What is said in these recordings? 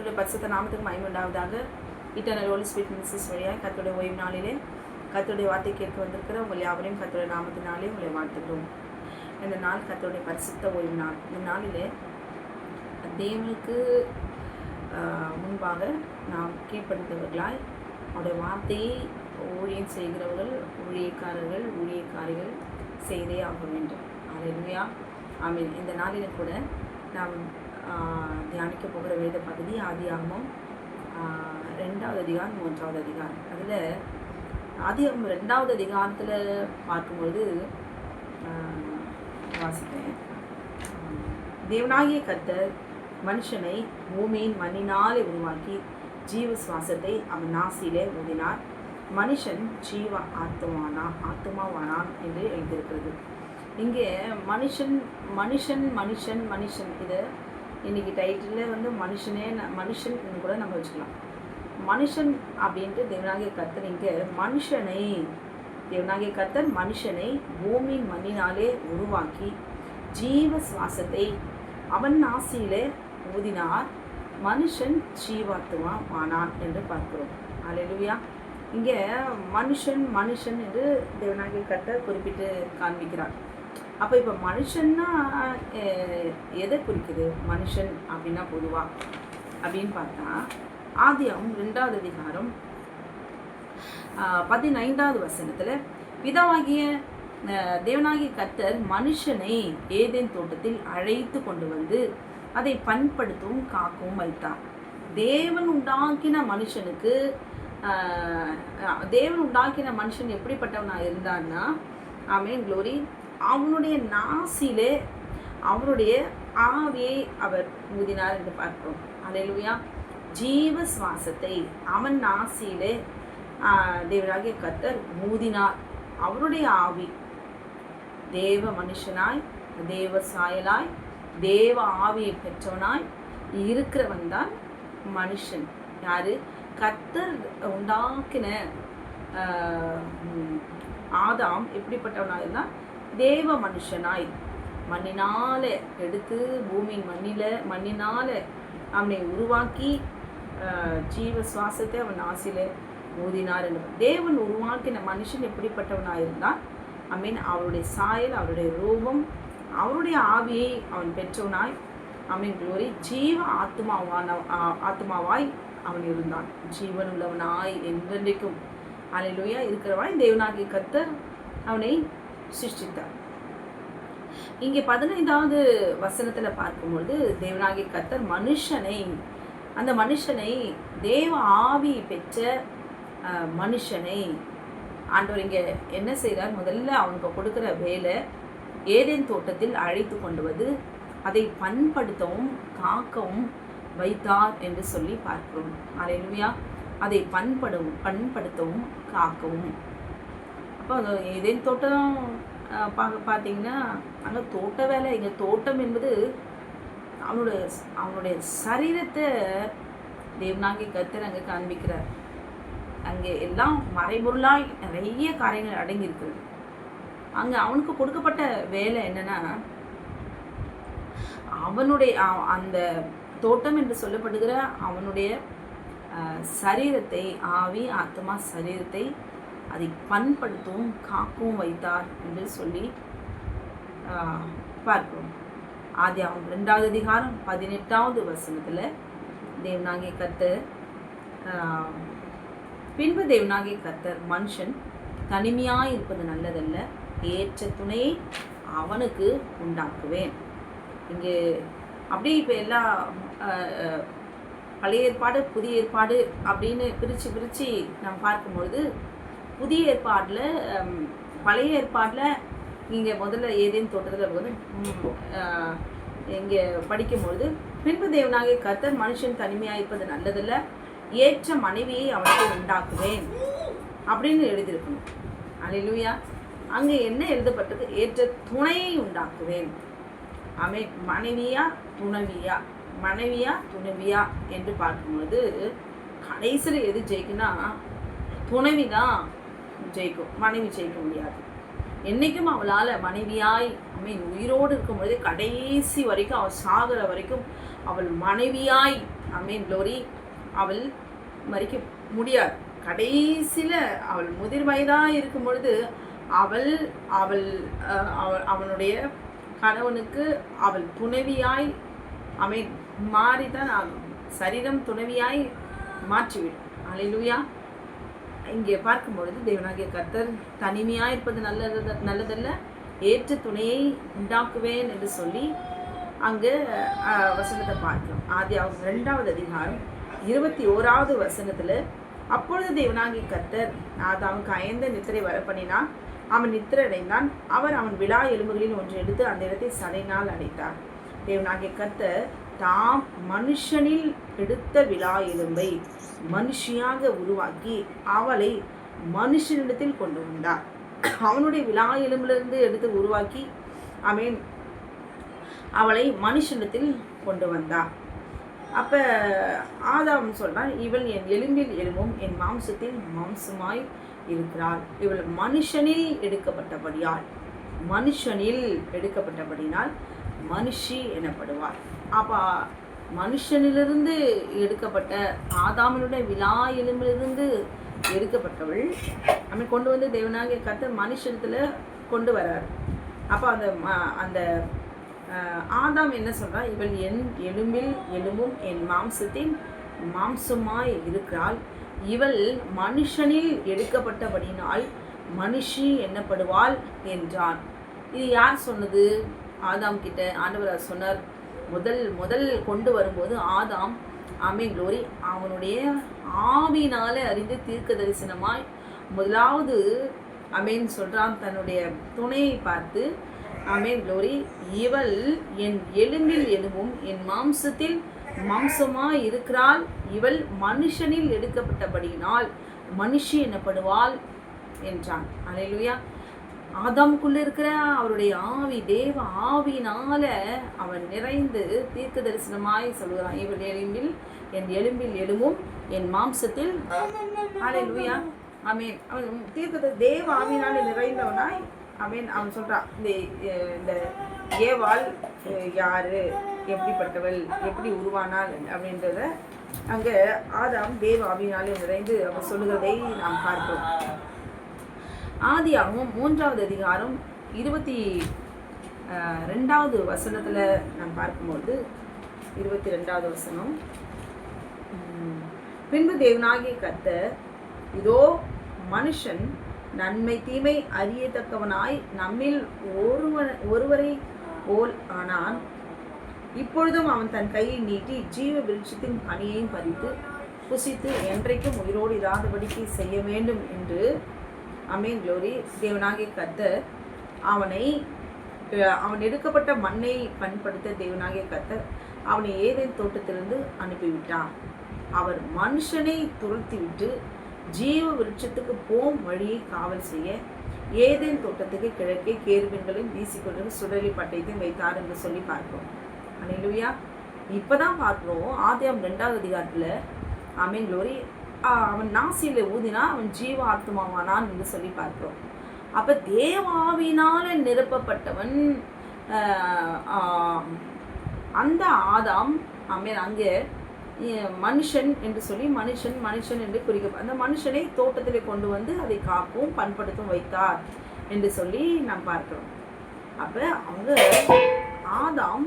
கர்த்தருடைய பரிசுத்த நாமத்துக்கு மகிமை உண்டாவதாக. இட்டர்னல் ஹோலி ஸ்பிரிட் மினிஸ்ட்ரிஸ் வழியாக கர்த்தருடைய ஓய்வு நாளிலே கர்த்தருடைய வார்த்தை கேட்க வந்திருக்கிற உங்கள் யாவரையும் கர்த்தருடைய நாமத்தினாலே உங்களை வாழ்த்துகிறோம். இந்த நாள் கர்த்தருடைய பரிசுத்த ஓய்வு நாள். இந்த நாளிலே தேவனுக்கு முன்பாக நாம் கீழ்ப்படுத்தவர்களாய் அவருடைய வார்த்தையை ஊழியம் செய்கிறவர்கள், ஊழியக்காரர்கள், ஊழியக்காரிகள் செய்தே ஆக வேண்டும். அல்லேலூயா, ஆமென். இந்த நாளில் கூட நாம் தியானிக்க போகிற வேத பகுதி ஆதியாகமம் 2வது அதிகாரம் 3வது அதிகாரம். அதில் ஆதியாகமம் 2வது அதிகாரத்தில் பார்க்கும்பொழுது வாசிப்பேன். தேவனாகிய கர்த்தர் மனுஷனை பூமியின் மண்ணினாலே உருவாக்கி ஜீவ சுவாசத்தை அவன் நாசியிலே ஊதினார். மனுஷன் ஜீவ ஆத்துமாவானான் என்று எழுதியிருக்கிறது. இங்கே மனுஷன் மனுஷன் மனுஷன் மனுஷன் இது இன்னைக்கு டைட்டில் மனுஷன் கூட நம்ம வச்சுக்கலாம். மனுஷன் அப்படின்ட்டு தேவனாகிய கர்த்தர் இங்கே தேவனாகிய கர்த்தர் மனுஷனை பூமியின் மண்ணினாலே உருவாக்கி ஜீவ சுவாசத்தை அவன் நாசியிலே ஊதினார். மனுஷன் ஜீவாத்துமா ஆனான் என்று பார்க்கிறோம். அல்லேலூயா. இங்கே மனுஷன் மனுஷன் என்று தேவனாகிய கர்த்தர் குறிப்பிட்டு காண்பிக்கிறார். அப்போ இப்போ மனுஷன்னா எதை குறிக்குது? மனுஷன் அப்படின்னா பொதுவா அப்படின்னு பார்த்தா ஆதியாகமம் 2வது அதிகாரம் 15வது வசனத்தில் பிதாவாகிய தேவனாகிய கர்த்தர் மனுஷனை ஏதேன் தோட்டத்தில் அழைத்து கொண்டு வந்து அதை பண்படுத்தவும் காக்கவும் வைத்தார். தேவன் உண்டாக்கின மனுஷன் எப்படிப்பட்டவனாக இருந்தான்னா, ஆமென், க்ளோரி, அவனுடைய நாசிலே அவருடைய ஆவியை அவர் ஊதினார் என்று பார்க்கிறோம். அல்லேலூயா. ஜீவ சுவாசத்தை அவன் நாசியிலே தேவனாகிய கர்த்தர் ஊதினார். அவருடைய ஆவி தேவ மனுஷனாய், தேவ சாயலாய், தேவ ஆவியை பெற்றவனாய் இருக்கிறவன் தான் மனுஷன். யாரு? கர்த்தர் உண்டாக்கின ஆதாம் எப்படிப்பட்டவனாய் இருந்தால் தேவ மனுஷனாய் மண்ணினால எடுத்து பூமியின் மண்ணினால அவனை உருவாக்கி ஜீவ சுவாசத்தை அவன் ஆசில ஊதினார் என்று. தேவன் உருவாக்கின மனுஷன் எப்படிப்பட்டவனாக இருந்தான்? ஐ அவருடைய சாயல், அவருடைய ரூபம், அவருடைய ஆவியை அவன் பெற்றவனாய், க்ளோரி, ஜீவ ஆத்மாவாய் அவன் இருந்தான். ஜீவன் உள்ளவனாய் என்றென்றைக்கும் அல்லேலூயா இருக்கிறவாய் தேவனாகிய கர்த்தர் அவனை சிருஷ்டித்தார். இங்கே 15வது வசனத்தில் பார்க்கும்பொழுது தேவனாகிய கர்த்தர் அந்த மனுஷனை தேவ ஆவி பெற்ற மனுஷனை ஆண்டவர் இங்கே என்ன செய்கிறார்? முதல்ல அவங்க கொடுக்குற வேலை ஏதேன் தோட்டத்தில் அழைத்து கொண்டு வந்து அதை பண்படுத்தவும் காக்கவும் வைத்தார் என்று சொல்லி பார்க்கிறோம். அல்லேலூயா. அதை பண்படுத்தவும் காக்கவும். அப்போ ஏதேன் தோட்டம் பார்த்தீங்கன்னா அங்கே தோட்ட வேலை. இங்கே தோட்டம் என்பது அவனுடைய சரீரத்தை தேவனாகிய கர்த்தர் அங்கே காண்பிக்கிறார். அங்கே எல்லாம் மறைபொருளாய் நிறைய காரியங்கள் அடங்கியிருக்கிறது. அங்கே அவனுக்கு கொடுக்கப்பட்ட வேலை என்னன்னா, அவனுடைய அந்த தோட்டம் என்று சொல்லப்படுகிற அவனுடைய சரீரத்தை, ஆவி ஆத்மா சரீரத்தை அதை பண்படுத்தவும் காக்கவும் வைத்தார் என்று சொல்லி பார்க்கிறோம். ஆதியாகமம் 2வது அதிகாரம் 18வது வசனத்தில் தேவனாகிய கர்த்தர் பின்பு தேவனாகிய கர்த்தர் மனுஷன் தனிமையாய் இருப்பது நல்லதல்ல, ஏற்ற துணையை அவனுக்கு உண்டாக்குவேன். இங்கே அப்படியே இப்போ எல்லா பழைய ஏற்பாடு புதிய ஏற்பாடு அப்படின்னு பிரித்து நம்ம பார்க்கும்பொழுது புதிய ஏற்பாடில் பழைய ஏற்பாடில் இங்கே முதல்ல ஏதேன் தோட்டத்தில் போது இங்கே படிக்கும்பொழுது பின்பு தேவனாகிய கர்த்தர் மனுஷன் தனிமையாக இருப்பது நல்லதில்ல, ஏற்ற மனைவியை அவனுக்கு உண்டாக்குவேன் அப்படின்னு எழுதியிருக்கணும். அல்லேலூயா. அங்கே என்ன எழுதப்பட்டது? ஏற்ற துணையை உண்டாக்குவேன். மனைவியா துணைவியா என்று பார்க்கும்பொழுது கடைசியில் எது ஜெயிக்குன்னா துணைவி தான் ஜெயிக்கும், மனைவி ஜெயிக்க முடியாது. என்றைக்கும் அவளால் மனைவியாய் உயிரோடு இருக்கும் பொழுது கடைசி வரைக்கும் அவள் சாகிற வரைக்கும் அவள் மனைவியாய் ஆமென் க்ளோரி. அவள் மறிக்க முடியாது. கடைசியில் அவள் முதிர் வயதாக இருக்கும் பொழுது அவள் அவள் அவனுடைய கணவனுக்கு அவள் துணைவியாய் ஆமென் மாறிதான் ஆகும். சரீரம் துணைவியாய் மாற்றிவிடும். அல்லேலூயா. இங்கே பார்க்கும் பொழுது தேவனாகிய கர்த்தர் தனிமையாக இருப்பது நல்லதல்ல, ஏற்ற துணையை உண்டாக்குவேன் என்று சொல்லி அங்கே வசனத்தை பார்க்கிறோம். ஆதியாகமம் 2வது அதிகாரம் 21வது வசனத்தில், அப்பொழுது தேவனாகிய கர்த்தர் ஆதாமுக்கு அயர்ந்த நித்திரை வரப்பண்ணினான். அவன் நித்திரை அடைந்தான். அவர் அவன் விலா எலும்புகளில் ஒன்று எடுத்து அந்த இடத்தை சடையினால் அடைத்தார். தேவனாகிய கர்த்தர் தாம் மனுஷனில் எடுத்த விலா எலும்பை மனுஷியாக உருவாக்கி அவளை மனுஷனிடத்தில் கொண்டு வந்தார். அவனுடைய விலா எலும்பிலிருந்து எடுத்து உருவாக்கி ஆமென் அவளை மனுஷனிடத்தில் கொண்டு வந்தார். அப்போ ஆதாம் சொல்றான், இவள் என் எலும்பில் எலும்பும் என் மாம்சத்தில் மாம்சமாய் இருக்கிறாள். இவள் மனுஷனில் எடுக்கப்பட்டபடினால் மனுஷி எனப்படுவாள். அப்போ மனுஷனிலிருந்து எடுக்கப்பட்ட ஆதாமனுடைய விலா எலும்பிலிருந்து எடுக்கப்பட்டவள் நம்ம கொண்டு வந்து தேவனாகிய கர்த்தர் மனுஷனத்தில் கொண்டு வர்றார். அப்போ அந்த ஆதாம் என்ன சொல்றா, இவள் என் எலும்பில் எலும்பும் என் மாம்சத்தின் மாம்சமாய் இருக்கிறாள். இவள் மனுஷனில் எடுக்கப்பட்டபடினால் மனுஷி என்னப்படுவாள் என்றான். இது யார் சொன்னது? ஆதாம் கிட்ட ஆண்டவர் சொன்னார். முதல் கொண்டு வரும்போது ஆதாம் ஆமென் க்ளோரி அவனுடைய ஆவினால அறிந்து தீர்க்க தரிசனமாய் முதலாவது ஆமென் சொல்றான். தன்னுடைய துணையை பார்த்து ஆமென் க்ளோரி, இவள் என் எலும்பில் எலும்பும் என் மாம்சத்தில் மாம்சமாய் இருக்கிறாள். இவள் மனுஷனில் எடுக்கப்பட்டபடியினால் மனுஷி எனப்படுவாள் என்றான். அல்லேலூயா. ஆதாமுக்குள்ள இருக்கிற அவருடைய ஆவி, தேவ ஆவினால அவன் நிறைந்து தீர்க்க தரிசனமாய் சொல்கிறான். இவள் என் எலும்பில் எலும்பும் என் மாம்சத்தில். அல்லேலூயா. ஆமென். அவன் தேவ ஆவினால நிறைந்தவனாய் ஆமென் அவன் சொல்றான். இந்த ஏவாள் யாரு, எப்படிப்பட்டவள், எப்படி உருவானாள் அப்படின்றத அங்கே ஆதாம் தேவ ஆவினாலே நிறைந்து அவன் சொல்லுகிறதை நாம் பார்க்கிறோம். ஆதியாகமம் 3வது அதிகாரம் 22வது வசனத்தில் நாம் பார்க்கும்போது 22வது வசனம், பின்பு தேவனாகிய கர்த்தர், இதோ மனுஷன் நன்மை தீமை அறியத்தக்கவனாய் நம்மில் ஒருவரை போல் ஆனான். இப்பொழுதும் அவன் தன் கையை நீட்டி ஜீவ விருட்சத்தின் கனியையும் பறித்து புசித்து என்றைக்கும் உயிரோடு இராதபடிக்கு செய்ய வேண்டும் என்று ஆமென் க்ளோரி தேவனாகிய கர்த்தர் அவன் எடுக்கப்பட்ட மண்ணை பயன்படுத்த தேவனாகிய கர்த்தர் அவனை ஏதேன் தோட்டத்திலிருந்து அனுப்பிவிட்டான். அவர் மனுஷனை துரத்திவிட்டு ஜீவ விருட்சத்துக்கு போம் வழியை காவல் செய்ய ஏதேன் தோட்டத்துக்கு கிழக்கே கேருபீன்களையும் வீசிக்கொண்டு சுடலி பட்டயத்தையும் வைத்தார் என்று சொல்லி பார்க்கிறோம். அல்லேலூயா. இப்பதான் பார்க்கிறோம் ஆதியாகமம் 2வது அதிகாரத்தில் ஆமென் க்ளோரி அவன் நாசியில ஊதினா அவன் ஜீவ ஆத்மாவானான் என்று சொல்லி பார்க்கிறோம். அப்ப தேவாவினால நிரப்பப்பட்டவன் அந்த ஆதாம் ஆமென் அங்கே மனுஷன் என்று சொல்லி மனுஷன் என்று குறிக்க அந்த மனுஷனை தோட்டத்திலே கொண்டு வந்து அதை காக்கும் பண்படுத்தும் வைத்தார் என்று சொல்லி நாம் பார்க்கிறோம். அப்ப அங்க ஆதாம்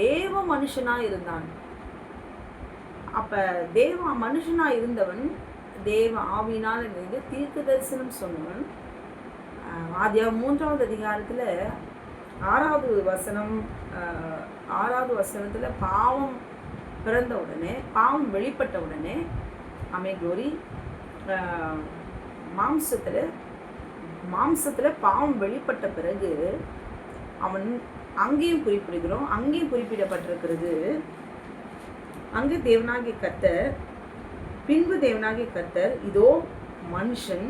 தேவ மனுஷனா இருந்தான். அப்ப தேவ மனுஷனா இருந்தவன் தேவ ஆவியினால் இருந்து தீர்க்க தரிசனம் சொன்னவன். ஆதியாகமம் 3வது அதிகாரத்துல 6வது வசனத்துல பாவம் பிறந்த உடனே, பாவம் வெளிப்பட்ட உடனே ஆமென் க்ளோரி மாம்சத்துல பாவம் வெளிப்பட்ட பிறகு அவன் அங்கேயும் குறிப்பிடப்பட்டிருக்கிறது. அங்கு தேவனாகிய கர்த்தர், பின்பு தேவனாகிய கர்த்தர், இதோ மனுஷன்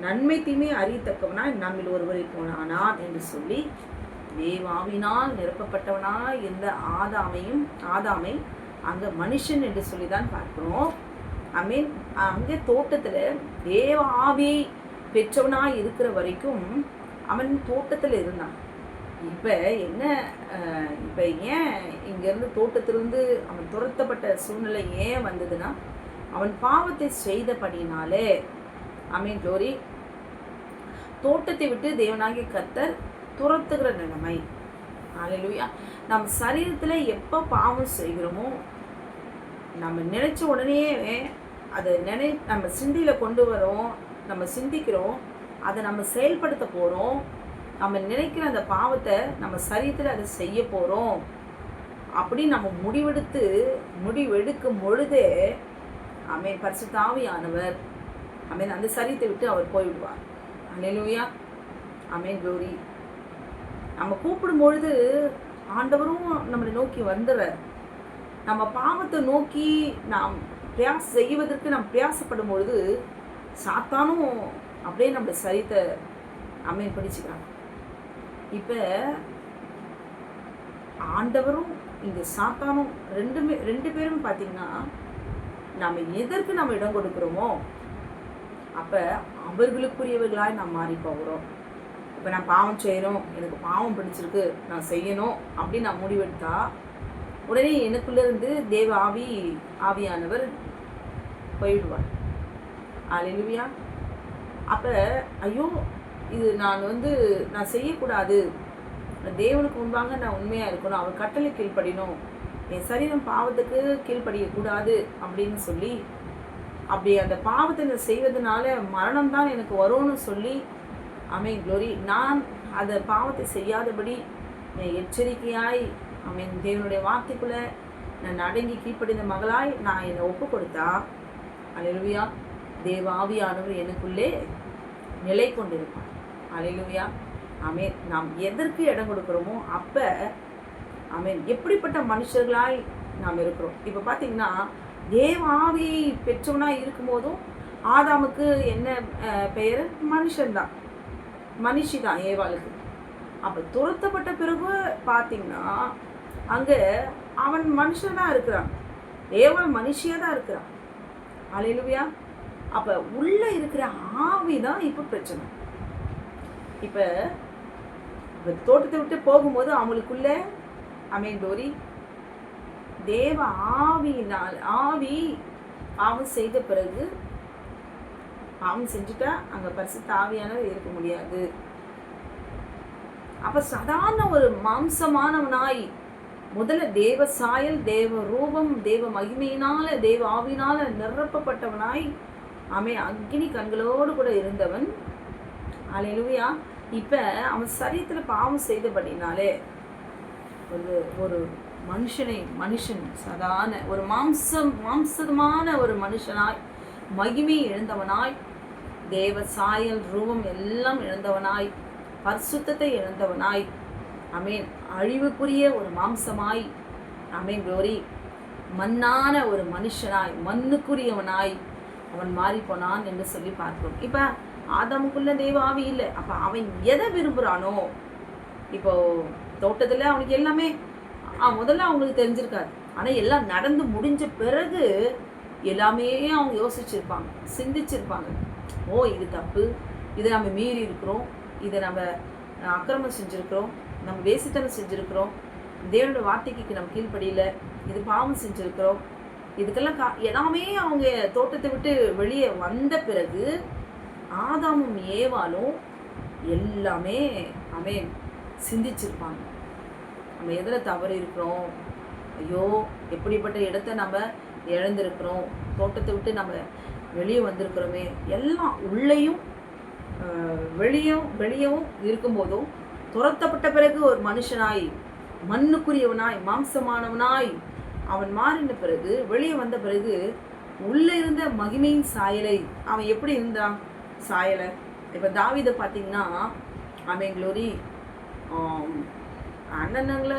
நன்மை தீமை அறியத்தக்கவனாய் நம்மில் ஒருவரை போனானான் என்று சொல்லி தேவாவினால் நிரப்பப்பட்டவனாய் இருந்த ஆதாமை அங்க மனுஷன் என்று சொல்லிதான் பார்க்கிறோம். மீன் அங்கே தோட்டத்துல தேவ ஆவியை பெற்றவனாய் இருக்கிற வரைக்கும் அவன் தோட்டத்தில் இருந்தான். இப்போ என்ன இப்போ ஏன் இங்கேருந்து தோட்டத்திலிருந்து அவன் துரத்தப்பட்ட சூழ்நிலை ஏன் வந்ததுன்னா, அவன் பாவத்தை செய்தபடினாலே. ஆமென் க்ளோரி. தோட்டத்தை விட்டு தேவனாகிய கர்த்தர் துரத்துகிற நிலைமை. ஹல்லேலூயா. நம்ம சரீரத்தில் எப்போ பாவம் செய்கிறோமோ, நம்ம நினைச்ச உடனே அதை நம்ம சிந்தியில் கொண்டு வரோம், நம்ம சிந்திக்கிறோம், அதை நம்ம செயல்படுத்த போகிறோம். நம்ம நினைக்கிற அந்த பாவத்தை நம்ம சரீரத்தில் அதை செய்ய போகிறோம் அப்படி நம்ம முடிவெடுக்கும் பொழுதே ஆமென் பரிசுத்த ஆவியானவர் ஆமென் அந்த சரீரத்தை விட்டு அவர் போய்விடுவார். ஹல்லேலூயா. ஆமென் க்ளோரி. நம்ம கூப்பிடும் பொழுது ஆண்டவரும் நம்மளை நோக்கி வந்துடுறார். நம்ம பாவத்தை நோக்கி நாம் செய்வதற்கு நாம் பிரயாசப்படும் பொழுது சாத்தானும் அப்படியே நம்ம சரீரத்தை ஆமென் பிடிச்சுக்கிறாங்க. இப்போ ஆண்டவரும் இந்த சாத்தானும் ரெண்டு பேரும் பார்த்தீங்கன்னா, நம்ம எதற்கு நம்ம இடம் கொடுக்குறோமோ அப்போ அவர்களுக்குரியவர்களாய் நாம் மாறி போகிறோம். இப்போ நான் பாவம் செய்கிறோம், எனக்கு பாவம் பிடிச்சிருக்கு, நான் செய்யணும் அப்படின்னு நான் முடிவெடுத்தா உடனே எனக்குள்ளேருந்து தேவ ஆவியானவர் போயிடுவார். ஹல்லேலூயா. அப்போ ஐயோ இது நான் செய்யக்கூடாது, தேவனுக்கு முன்பாக நான் உண்மையாக இருக்கணும், அவர் கட்டளை கீழ்ப்படியணும், என் சரீரம் பாவத்துக்கு கீழ்ப்படியக்கூடாது அப்படின்னு சொல்லி அப்படி அந்த பாவத்தை நான் செய்வதனால மரணம் தான் எனக்கு வரும்னு சொல்லி ஆமென் க்ளோரி நான் அந்த பாவத்தை செய்யாதபடி எச்சரிக்கையாய் ஆமென் தேவனுடைய வார்த்தைக்குள்ளே நான் அடங்கி கீழ்ப்படிந்த மகளாய் நான் என்னை ஒப்பு கொடுத்தா ஹல்லேலூயா தேவ ஆவியானவர் எனக்குள்ளே நிலை கொண்டிருப்பார். ஹல்லேலூயா. ஆமென். நாம் எதற்கு இடம் கொடுக்குறோமோ அப்போ ஆமென் எப்படிப்பட்ட மனுஷர்களாய் நாம் இருக்கிறோம். இப்போ பார்த்தீங்கன்னா தேவ ஆவியை பெற்றவனாக இருக்கும்போதும் ஆதாமுக்கு என்ன பெயர்? மனுஷன்தான், மனுஷி தான் ஏவாளுக்கு. அப்போ துரத்தப்பட்ட பிறகு பார்த்தீங்கன்னா அங்கே அவன் மனுஷனாக இருக்கிறான், ஏவாள் மனுஷியாக தான் இருக்கிறான். ஹல்லேலூயா. அப்போ உள்ளே இருக்கிற ஆவி தான் இப்போ பிரச்சனை. இப்போ தோட்டத்தை விட்டு போகும்போது அவங்களுக்குள்ள ஆமென் க்ளோரி தேவ ஆவியினால் பாவம் செய்த பிறகு பாவம் செஞ்சுட்டா அங்கே பரிசுத்த ஆவியானவர் இருக்க முடியாது. அப்போ சாதாரண ஒரு மாம்சமானவனாய் முதல்ல தேவ சாயல், தேவ ரூபம், தேவ மகிமையினால, தேவ ஆவியினால நிரப்பப்பட்டவனாய் ஆமென் அக்னி கண்களோடு கூட இருந்தவன். ஹல்லேலூயா. இப்போ அவன் சரீரத்தில் பாவம் செய்தபடினாலே ஒரு மனுஷன் சாதாரண ஒரு மாம்சமான ஒரு மனுஷனாய் மகிமை இழந்தவனாய், தேவ சாயல் ரூபம் எல்லாம் இழந்தவனாய், பரிசுத்தத்தை இழந்தவனாய் ஆமென் அழிவுக்குரிய ஒரு மாம்சமாய் ஆமென் க்ளோரி மண்ணான ஒரு மனுஷனாய் மண்ணுக்குரியவனாய் அவன் மாறி போனான் என்று சொல்லி பார்க்கிறோம். இப்போ ஆதாமுக்குள்ள தேவ ஆவி இல்லை. அப்போ அவன் எதை விரும்புகிறானோ, இப்போ தோட்டத்தில் அவனுக்கு எல்லாமே முதல்ல அவங்களுக்கு தெரிஞ்சிருக்காது, ஆனால் எல்லாம் நடந்து முடிஞ்ச பிறகு எல்லாமே அவங்க யோசிச்சிருப்பாங்க, சிந்திச்சிருப்பாங்க. ஓ இது தப்பு, இதை நம்ம மீறி இருக்கிறோம், இதை நம்ம அக்கிரமம் செஞ்சுருக்கிறோம், நம்ம வேசித்தனம் செஞ்சுருக்கிறோம், தேவனோட வார்த்தைக்கு நம்ம கீழ்ப்படியில, இது பாவம் செஞ்சுருக்கிறோம், இதுக்கெல்லாம் எல்லாமே அவங்க தோட்டத்தை விட்டு வெளியே வந்த பிறகு ஆதாமும் ஏவாளும் எல்லாமே ஆமென் சிந்திச்சிருப்பாங்க. நம்ம எதில் தவறு இருக்கிறோம், ஐயோ எப்படிப்பட்ட இடத்த நம்ம இழந்திருக்கிறோம், தோட்டத்தை விட்டு நம்ம வெளியே வந்திருக்கிறோமே, எல்லாம் உள்ளேயும் வெளியவும் இருக்கும்போதும் துரத்தப்பட்ட பிறகு ஒரு மனுஷனாய் மண்ணுக்குரியவனாய் மாம்சமானவனாய் அவன் மாறின பிறகு வெளியே வந்த பிறகு உள்ளே இருந்த மகிமையின் சாயலை அவன் எப்படி இருந்தான் சாயலை. இப்போ தாவீதை பார்த்தீங்கன்னா ஆமென் க்ளோரி அண்ணனுங்களை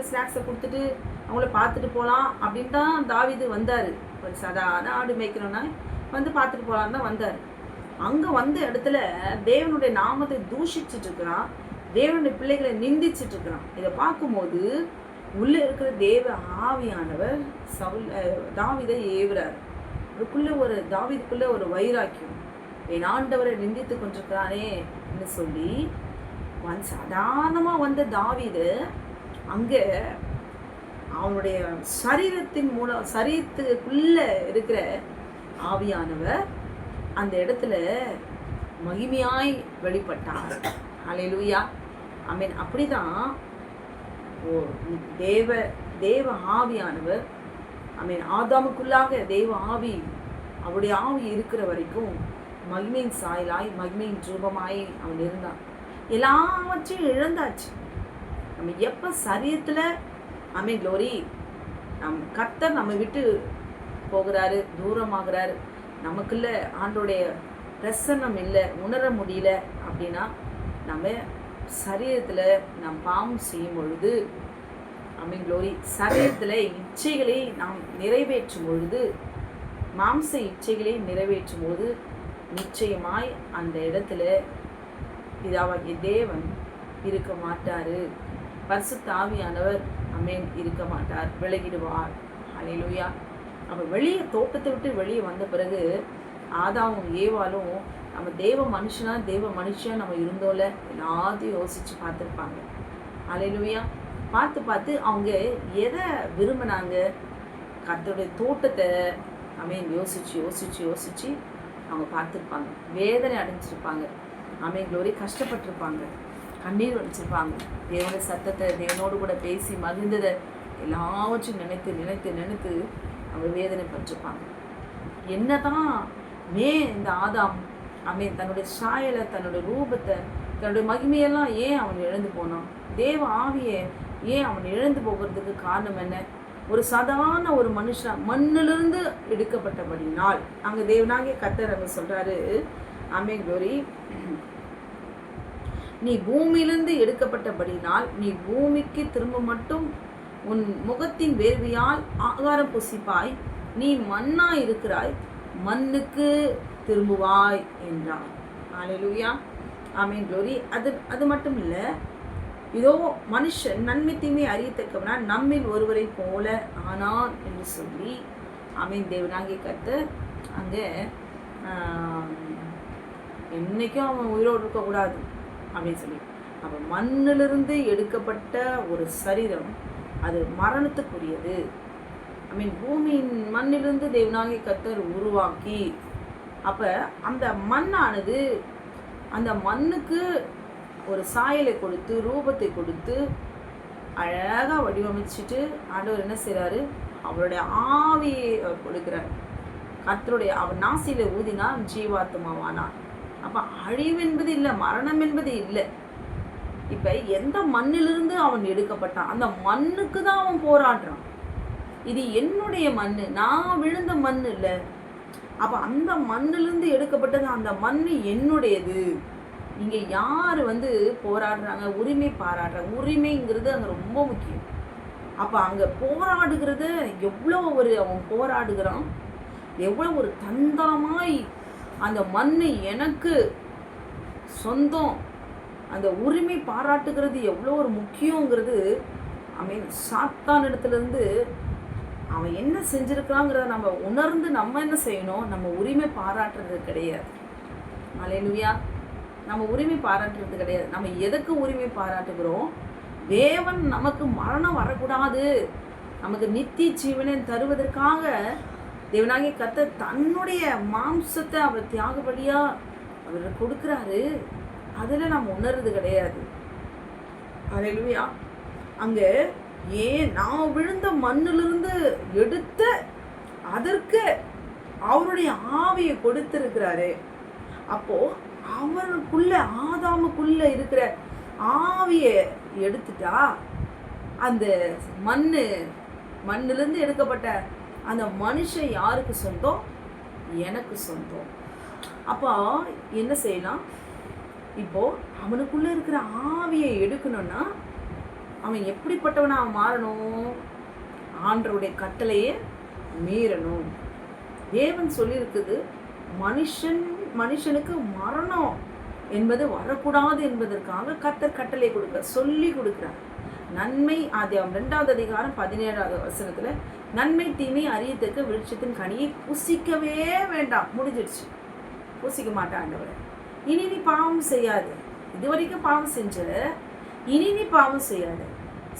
ஸ்நாக்ஸை கொடுத்துட்டு அவங்கள பார்த்துட்டு போகலாம் அப்படின்னு தான் தாவீது வந்தார். ஒரு சாதாரண ஆடு மேய்க்கிறோன்னா பார்த்துட்டு போகலான்னு தான் வந்தார். அங்கே வந்த இடத்துல தேவனுடைய நாமத்தை தூஷிச்சுட்டு இருக்கிறான், தேவனுடைய பிள்ளைகளை நிந்திச்சுட்டு இருக்கிறான். இதை பார்க்கும்போது உள்ளே இருக்கிற தேவ ஆவியானவர் தாவீதை ஏவுறார். தாவீதுக்குள்ளே ஒரு வைராக்கியம், என் ஆண்டவரை நிந்தித்து கொண்டிருக்கிறானே என்று சொல்லி சாதாரணமாக வந்த தாவீது அங்கே அவனுடைய சரீரத்துக்குள்ள இருக்கிற ஆவியானவர் அந்த இடத்துல மகிமையாய் வெளிப்பட்டார். ஹல்லேலூயா, ஆமென். அப்படிதான் தேவ ஆவியானவர், ஆமென், ஆதாமுக்குள்ளாக தேவ ஆவி, அவருடைய ஆவி இருக்கிற வரைக்கும் மகிமையின் சாயலாய் மகிமையின் ரூபமாய் அவன் இருந்தான். எல்லாவற்றையும் இழந்தாச்சு. நம்ம எப்போ சரீரத்தில், ஆமென், க்ளோரி, கர்த்தர் நம்ம விட்டு போகிறாரு, தூரமாகிறாரு, நமக்குள்ள ஆண்டோடைய பிரசன்னம் இல்லை, உணர முடியல அப்படின்னா நம்ம சரீரத்தில் நாம் பாவம் செய்யும் பொழுது, ஆமென் க்ளோரி, சரீரத்தில் இச்சைகளை நாம் நிறைவேற்றும் பொழுது, மாம்ச இச்சைகளை நிறைவேற்றும் போது நிச்சயமாய் அந்த இடத்துல பிதாவாகிய தேவன் இருக்க மாட்டார். பரிசுத்த ஆவியானவர், ஆமென், இருக்க மாட்டார், விலகிடுவார். ஹல்லேலூயா. அப்போ வெளியே தோட்டத்தை விட்டு வெளியே வந்த பிறகு ஆதாமும் ஏவாளும் நம்ம தேவ மனுஷனா நம்ம இருந்தோம்ல எல்லாத்தையும் யோசித்து பார்த்துருப்பாங்க. ஹல்லேலூயா. பார்த்து அவங்க எதை விரும்பினாங்க? கர்த்தருடைய தோட்டத்தை, ஆமென், யோசிச்சு அவங்க பார்த்துருப்பாங்க. வேதனை அடைஞ்சிருப்பாங்க. ஆமென் க்ளோரி. கஷ்டப்பட்டிருப்பாங்க, கண்ணீர் வடிச்சிருப்பாங்க. தேவனுடைய சத்தத்தை, தேவனோடு கூட பேசி மகிழ்ந்ததை எல்லாவற்றையும் நினைத்து அவங்க வேதனை பட்டிருப்பாங்க. என்னதான் இந்த ஆதாம், ஆமென், தன்னுடைய சாயலை, தன்னுடைய ரூபத்தை, தன்னுடைய மகிமையெல்லாம் ஏன் அவன் இழந்து போனான்? தேவ ஆவியை ஏன் அவன் இழந்து போகிறதுக்கு காரணம் என்ன? ஒரு சாதாரண ஒரு மனுஷன் மண்ணிலிருந்து எடுக்கப்பட்டபடினால், அங்கே தேவனாகிய கர்த்தர் அங்கே சொல்கிறாரு, ஆமென் க்ளோரி, நீ பூமியிலிருந்து எடுக்கப்பட்டபடினால் நீ பூமிக்கு திரும்ப மட்டும் உன் முகத்தின் வேர்வையால் ஆகாரம் புசிப்பாய், நீ மண்ணா இருக்கிறாய், மண்ணுக்கு திரும்புவாய் என்றார். ஹல்லேலூயா, ஆமென் க்ளோரி. அது மட்டும் இல்லை, இதோ மனுஷன் நன்மை தீமை அறியத்தக்கவனா நம்மில் ஒருவரை போல ஆனான் என்று சொல்லி, ஆமென், தேவனாகிய கர்த்தர் அங்கே என்னைக்கும் அவன் உயிரோடு இருக்கக்கூடாது அப்படின்னு சொல்லி, அப்போ மண்ணிலிருந்து எடுக்கப்பட்ட ஒரு சரீரம் அது மரணத்துக்குரியது. ஐ பூமியின் மண்ணிலிருந்து தேவனாகிய கர்த்தர் உருவாக்கி, அப்போ அந்த மண்ணானது அந்த மண்ணுக்கு ஒரு சாயலை கொடுத்து, ரூபத்தை கொடுத்து, அழகாக வடிவமைச்சிட்டு ஆண்டவர் என்ன செய்கிறாரு? அவருடைய ஆவியை கொடுக்குறார். கர்த்தருடைய அவர் நாசியில ஊதினா ஜீவாத்மாவானார். அப்போ அழிவு என்பது இல்லை, மரணம் என்பது இல்லை. இப்போ எந்த மண்ணிலிருந்து அவன் எடுக்கப்பட்டான், அந்த மண்ணுக்கு தான் அவன் போராடுறான். இது என்னுடைய மண், நான் விழுந்த மண் இல்லை. அப்போ அந்த மண்ணிலிருந்து எடுக்கப்பட்டது, அந்த மண் என்னுடையது. இங்கே யார் போராடுறாங்க? உரிமை பாராட்டுறாங்க. உரிமைங்கிறது அங்கே ரொம்ப முக்கியம். அப்போ அங்கே போராடுகிறது எவ்வளோ அவன் போராடுகிறான், எவ்வளோ ஒரு தந்திரமாய் அந்த மண் எனக்கு சொந்தம், அந்த உரிமை பாராட்டுகிறது எவ்வளோ ஒரு முக்கியங்கிறது. சாத்தான் இடத்துலேருந்து அவன் என்ன செஞ்சுருக்காங்கிறத நம்ம உணர்ந்து நம்ம என்ன செய்யணும்? நம்ம உரிமை பாராட்டுறது கிடையாது. ஹல்லேலூயா. நம்ம உரிமை பாராட்டுறது கிடையாது. நம்ம எதுக்கு உரிமை பாராட்டுகிறோம்? தேவன் நமக்கு மரணம் வரக்கூடாது, நமக்கு நித்திய ஜீவனை தருவதற்காக தேவனாகிய கர்த்தர் தன்னுடைய மாம்சத்தை அவர் தியாகபலியாக அவர் கொடுக்குறாரு. அதில் நம்ம உணர்றது கிடையாது. ஹல்லேலூயா. அங்கே நான் விழுந்த மண்ணிலிருந்து எடுத்த அதற்கு அவருடைய ஆவியை கொடுத்திருக்கிறாரு. அப்போ அவருக்குள்ள, ஆதாமுக்குள்ள இருக்கிற ஆவியை எடுத்துட்டா அந்த மண்ணிலிருந்து எடுக்கப்பட்ட அந்த மனுஷன் யாருக்கு சொந்தம்? எனக்கு சொந்தம். அப்போ என்ன செய்யலாம்? இப்போ அவனுக்குள்ள இருக்கிற ஆவியை எடுக்கணும்னா அவன் எப்படிப்பட்டவனா மாறணும்? ஆண்டவருடைய கட்டளையை மீறணும். தேவன் சொல்லியிருக்குது, மனுஷனுக்கு மரணம் என்பது வரக்கூடாது என்பதற்காக கர்த்தர் கட்டளை சொல்லி கொடுக்குறார். நன்மை, ஆதியாகமம் 2வது அதிகாரம் 17வது வசனத்தில், நன்மை தீமை அறியத்தக்க விருட்சத்தின் கனியை புசிக்கவே வேண்டாம், முடிஞ்சிடுச்சு. புசிக்க மாட்டான் ஆண்டவர். இனி நீ பாவம் செய்யாது. இது வரைக்கும் பாவம் செஞ்ச, இனி நீ பாவம்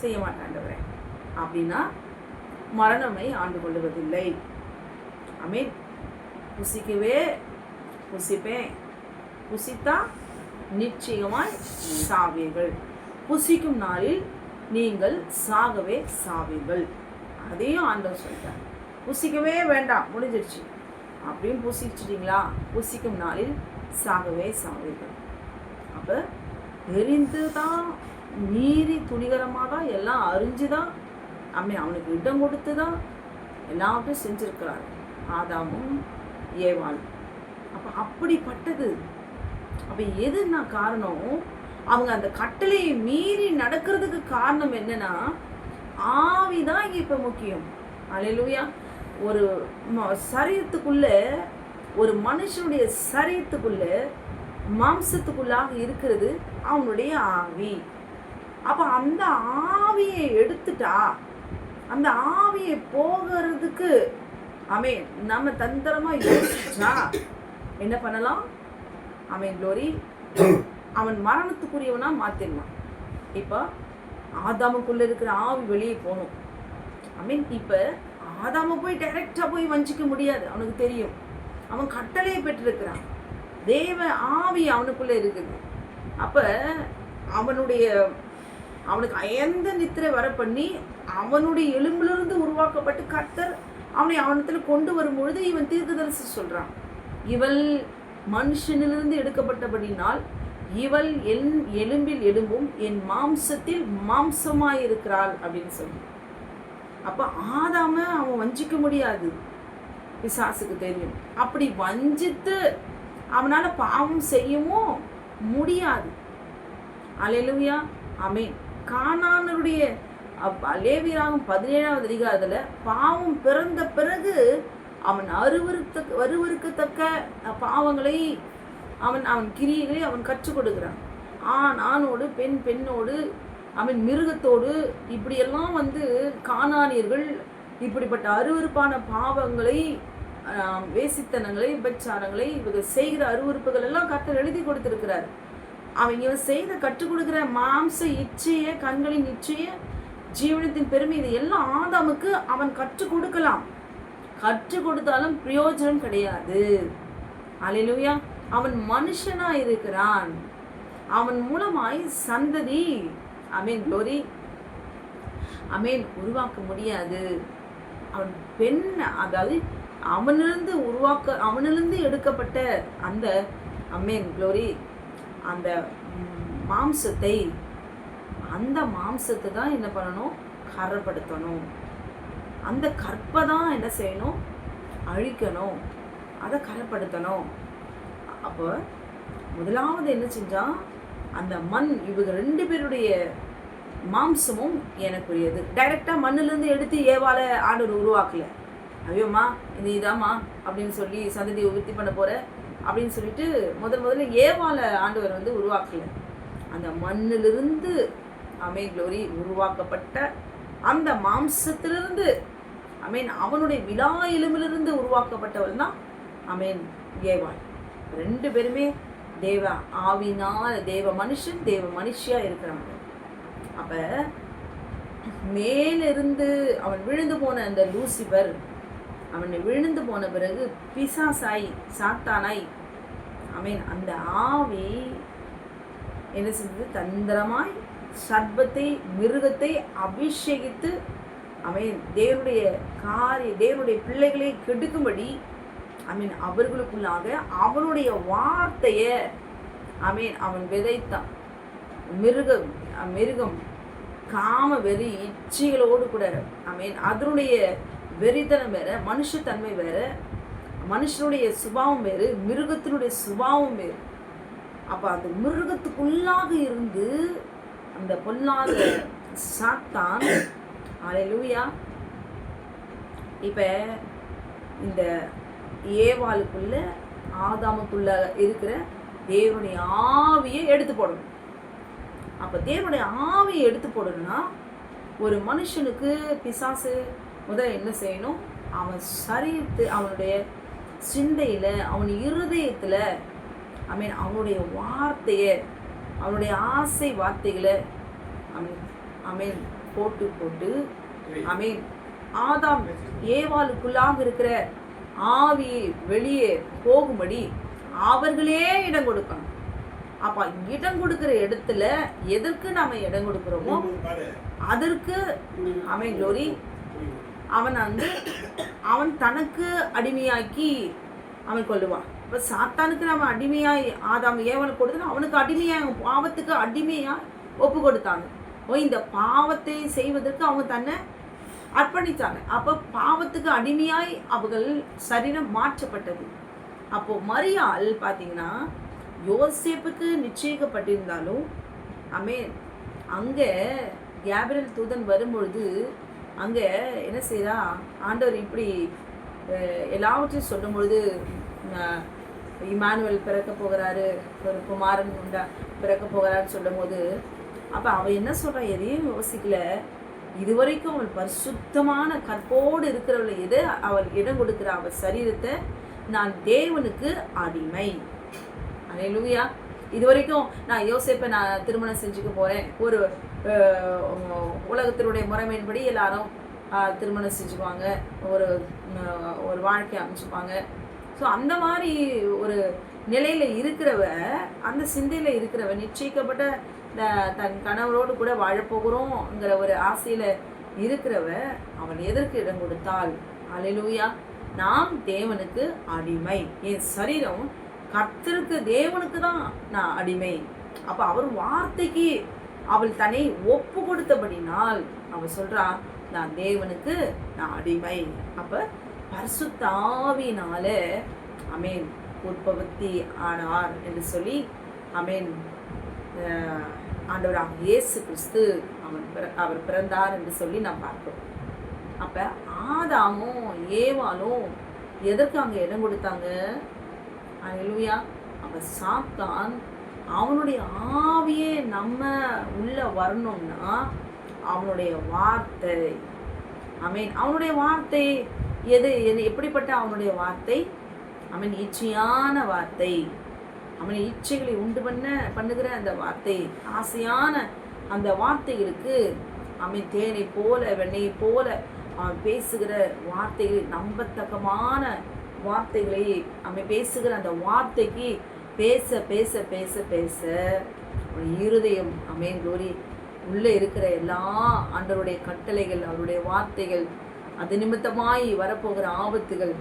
செய்ய மாட்டாண்டவரே அப்படின்னா மரணமை ஆண்டு கொள்ளுவதில்லை. ஆமென். புசிப்பேன், புசித்தா நிச்சயமாய் சாவீர்கள், புசிக்கும் நாளில் நீங்கள் சாகவே சாவீர்கள். அதையும் ஆண்டவர் சொல்லிட்டார். புசிக்கவே வேண்டாம், முடிஞ்சிருச்சு அப்படின்னு புசிச்சிட்டிங்களா, புசிக்கும் நாளில் சாகவே சாவீர்கள். அப்போ எரிந்து தான், மீறி துணிகரமாக தான், எல்லாம் அறிஞ்சுதான் அவனுக்கு இடம் கொடுத்து தான் எல்லாத்தையும் செஞ்சிருக்கிறார் ஆதாமும் ஏவாளும். அப்போ அப்படிப்பட்டது. அப்போ எதுன்னா காரணம், அவங்க அந்த கட்டளையை மீறி நடக்கிறதுக்கு காரணம் என்னன்னா ஆவிதான் இங்கே இப்போ முக்கியம். அல்லேலூயா. ஒரு சரீரத்துக்குள்ள, ஒரு மனுஷனுடைய சரீரத்துக்குள்ள, மாம்சத்துக்குள்ளாக இருக்கிறது அவனுடைய ஆவி. அப்போ அந்த ஆவியை எடுத்துட்டா, அந்த ஆவியை போகிறதுக்கு ஆமென் நம்ம தந்திரமா யோசிச்சா என்ன பண்ணலாம்? ஆமென் க்ளோரி. அவன் மரணத்துக்குரியவனா மாத்திடலாம். இப்போ ஆதாமுக்குள்ள இருக்கிற ஆவி வெளியே போகணும். ஆமென். இப்போ ஆதாம போய் டைரக்டா போய் வஞ்சிக்க முடியாது, அவனுக்கு தெரியும். அவன் கட்டளையை பெற்றிருக்கிறான், தேவ ஆவி அவனுக்குள்ள இருக்குது. அப்ப அவனுக்கு அயர்ந்த நித்திரை வர பண்ணி அவனுடைய எலும்பிலிருந்து உருவாக்கப்பட்டு கர்த்தர் அவனை அவனத்துல கொண்டு வரும் பொழுது இவன் தீர்க்கதரிசி சொல்றான், இவள் மனுஷனிலிருந்து எடுக்கப்பட்டபடினால் இவள் என் எலும்பில் எலும்பும் என் மாம்சத்தில் மாம்சமாயிருக்கிறாள் அப்படின்னு சொல்லி. அப்ப ஆதாம அவன் வஞ்சிக்க முடியாது, பிசாசுக்கு தெரியும். அப்படி வஞ்சித்து அவனால பாவம் செய்யவும் முடியாது. அல்லேலூயா. ஆமென். கானானுடைய லேவியராகும் 17வது அதிகாரத்துல பாவம் பிறந்த பிறகு அவன் அருவருக்கத்தக்க பாவங்களை அவன் கிரியைகளை அவன் கற்றுக் கொடுக்கிறான். ஆணோடு பெண்ணோடு அவன் மிருகத்தோடு இப்படியெல்லாம் கானானியர்கள் இப்படிப்பட்ட அருவருப்பான பாவங்களை, வேசித்தனங்களை, விபச்சாரங்களை இவர்கள் செய்கிற அருவருப்புகள் எல்லாம் கர்த்தர் எழுதி கொடுத்திருக்கிறார். இவன் செய்த கற்றுக் கொடுக்கிற மாம்ச இச்சைய, கண்களின் இச்சைய, ஜீவனத்தின் பெருமை, இது எல்லாம் ஆதாமுக்கு அவன் கற்றுக் கொடுக்கலாம். கற்றுக் கொடுத்தாலும் பிரயோஜனம் கிடையாது. அல்லேலூயா. அவன் மனுஷனா இருக்கிறான், அவன் மூலமாய் சந்ததி ஆமென் க்ளோரி ஆமென் உருவாக்க முடியாது. அவன் பெண், அதாவது அவனிலிருந்து எடுக்கப்பட்ட அந்த ஆமென் க்ளோரி அந்த மாம்சத்தை தான் என்ன பண்ணணும்? கரைப்படுத்தணும். அந்த கற்பை தான் என்ன செய்யணும்? அழிக்கணும், அதை கரைப்படுத்தணும். அப்போ முதலாவது என்ன செஞ்சா, அந்த மண், இவங்க 2 பேருடைய மாம்சமும் எனக்குரியது. டைரக்டா மண்ணிலிருந்து எடுத்து ஏவால ஆண்டவர் உருவாக்கல. ஐயோம்மா இது இதாம்மா அப்படின்னு சொல்லி சந்ததியை விருத்தி பண்ண போற அப்படின்னு சொல்லிட்டு முதல்ல ஏவால ஆண்டவர் உருவாக்கல. அந்த மண்ணிலிருந்து ஆமென் க்ளோரி உருவாக்கப்பட்ட அந்த மாம்சத்திலிருந்து ஆமென் அவனுடைய விலா எலும்பிலிருந்து உருவாக்கப்பட்டவள் தான் ஆமென் ஏவாள். 2 பேருமே தேவ ஆவினால் தேவ மனுஷன் தேவ மனுஷியா இருக்கிறாங்க. அப்ப மேலிருந்து அவன் விழுந்து போன அந்த லூசிபர், அவனை விழுந்து போன பிறகு பிசாசாய் சாத்தானாய் ஆமென் அந்த ஆவி என்ன செஞ்சது? தந்திரமாய் சர்ப்பத்தை, மிருகத்தை அபிஷேகித்து ஆமென் தேவனுடைய பிள்ளைகளை கெடுக்கும்படி ஆமென் அவர்களுக்குள்ளாக அவனுடைய வார்த்தைய ஆமென் அவன் விதைத்தான். மிருகம் காம வெறி இச்சைகளோடு கூட ஆமென் அதனுடைய வெறித்தனம் வேற, மனுஷத்தன்மை வேற, மனுஷனுடைய சுபாவம் வேறு, மிருகத்தினுடைய சுபாவம் வேறு. அப்ப அந்த மிருகத்துக்குள்ளாக இருந்து அந்த பொல்லாத சாத்தான் அல்லேலூயா இப்ப இந்த ஏவாளுக்குள்ள ஆதாமுக்குள்ள இருக்கிற தேவனுடைய ஆவியை எடுத்து போடணும். அப்ப தேவனுடைய ஆவியை எடுத்து போடணும்னா ஒரு மனுஷனுக்கு பிசாசு முதல்ல என்ன செய்யணும்? அவன் சரீரத்து, அவனுடைய சிந்தையில, அவன் இருதயத்துல ஆமென் அவனுடைய வார்த்தையை அவனுடைய ஆசை வார்த்தைகளை அமேன் போட்டு போட்டு அமேன் ஆதாம் ஏவாளுக்குள்ளாக இருக்கிற ஆவி வெளியே போகும்படி அவர்களே இடம் கொடுக்கணும். அப்ப இடம் கொடுக்கிற இடத்துல எதற்கு நாம இடம் கொடுக்கிறோமோ அதற்கு அவன் க்ளோரி அவன் தனக்கு அடிமையாக்கி அவன் கொள்ளுவான். இப்போ சாத்தானுக்கு நம்ம அடிமையாய் ஆதாம் ஏவனை கொடுத்து அவனுக்கு அடிமையாக பாவத்துக்கு அடிமையாக ஒப்பு கொடுத்தாங்க. இந்த பாவத்தை செய்வதற்கு அவங்க தன்னை அர்ப்பணித்தாங்க. அப்போ பாவத்துக்கு அடிமையாய் அவர்கள் சரீரம் மாற்றப்பட்டது. அப்போ மரியாள் பார்த்தீங்கன்னா யோசேப்புக்கு நிச்சயிக்கப்பட்டிருந்தாலும் அங்கே கேப்ரியேல் தூதன் வரும்பொழுது அங்கே என்ன செய்தா ஆண்டவர் இப்படி எல்லாவற்றையும் சொல்லும் பொழுது இமானுவேல் பிறக்க போகிறாரு, ஒரு குமாரன் உண்டா பிறக்க போகிறாருன்னு சொல்லும் போது அப்போ அவள் என்ன சொல்கிறா, எதையும் யோசிக்கல. இதுவரைக்கும் அவள் பரிசுத்தமான கற்போடு இருக்கிறவளை எதை அவள் இடம் கொடுக்குற அவள் சரீரத்தை நான் தேவனுக்கு அடிமை. அல்லேலூயா. இது வரைக்கும் நான் யோசேப்பை நான் திருமணம் செஞ்சுக்க போகிறேன், ஒரு உலகத்தினுடைய முறைமையின்படி எல்லாரும் திருமணம் செஞ்சுக்குவாங்க, ஒரு வாழ்க்கை அமைச்சுப்பாங்க. ஸோ அந்த மாதிரி ஒரு நிலையில் இருக்கிறவ, அந்த சிந்தையில் இருக்கிறவ, நிச்சயிக்கப்பட்ட தன் கணவரோடு கூட வாழப்போகிறோங்கிற ஒரு ஆசையில் இருக்கிறவ அவன் எதற்கு இடம் கொடுத்தாள்? அல்லேலூயா. நாம் தேவனுக்கு அடிமை. என் சரீரம் கர்த்தருக்கு தேவனுக்கு தான் நான் அடிமை. அப்போ அவர் வார்த்தைக்கு அவள் தன்னை ஒப்பு கொடுத்தபடினால் அவள் சொல்றா, நான் தேவனுக்கு நான் அடிமை. அப்போ பரிசுத்த ஆவியினால அமேன் உற்பத்தி ஆனார் என்று சொல்லி ஆண்டவராக இயேசு கிறிஸ்து அவர் பிறந்தார் என்று சொல்லி நாம் பார்க்கிறோம். அப்போ ஆதாமும் ஏவாளும் எதற்கு அங்கே இடம் கொடுத்தாங்க? அல்லேலூயா. அவன் சாத்தான் அவனுடைய ஆவியே நம்ம உள்ள வரணும்னா அவனுடைய வார்த்தை அவனுடைய வார்த்தை எப்படிப்பட்ட அவனுடைய வார்த்தை? இச்சையான வார்த்தை, இச்சைகளை உண்டு பண்ணுகிற அந்த வார்த்தை, ஆசையான அந்த வார்த்தைகளுக்கு தேனை போல வெண்ணெயை போல அவன் பேசுகிற வார்த்தைகள், நம்பத்தக்கமான வார்த்தைகளை பேசுகிற அந்த வார்த்தைக்கு பேச பேச பேச பேச இருதயம் க்ளோரி உள்ளே இருக்கிற எல்லா ஆண்டவருடைய கட்டளைகள், அவருடைய வார்த்தைகள், அது நிமித்தமாய் வரப்போகிற ஆபத்துகள்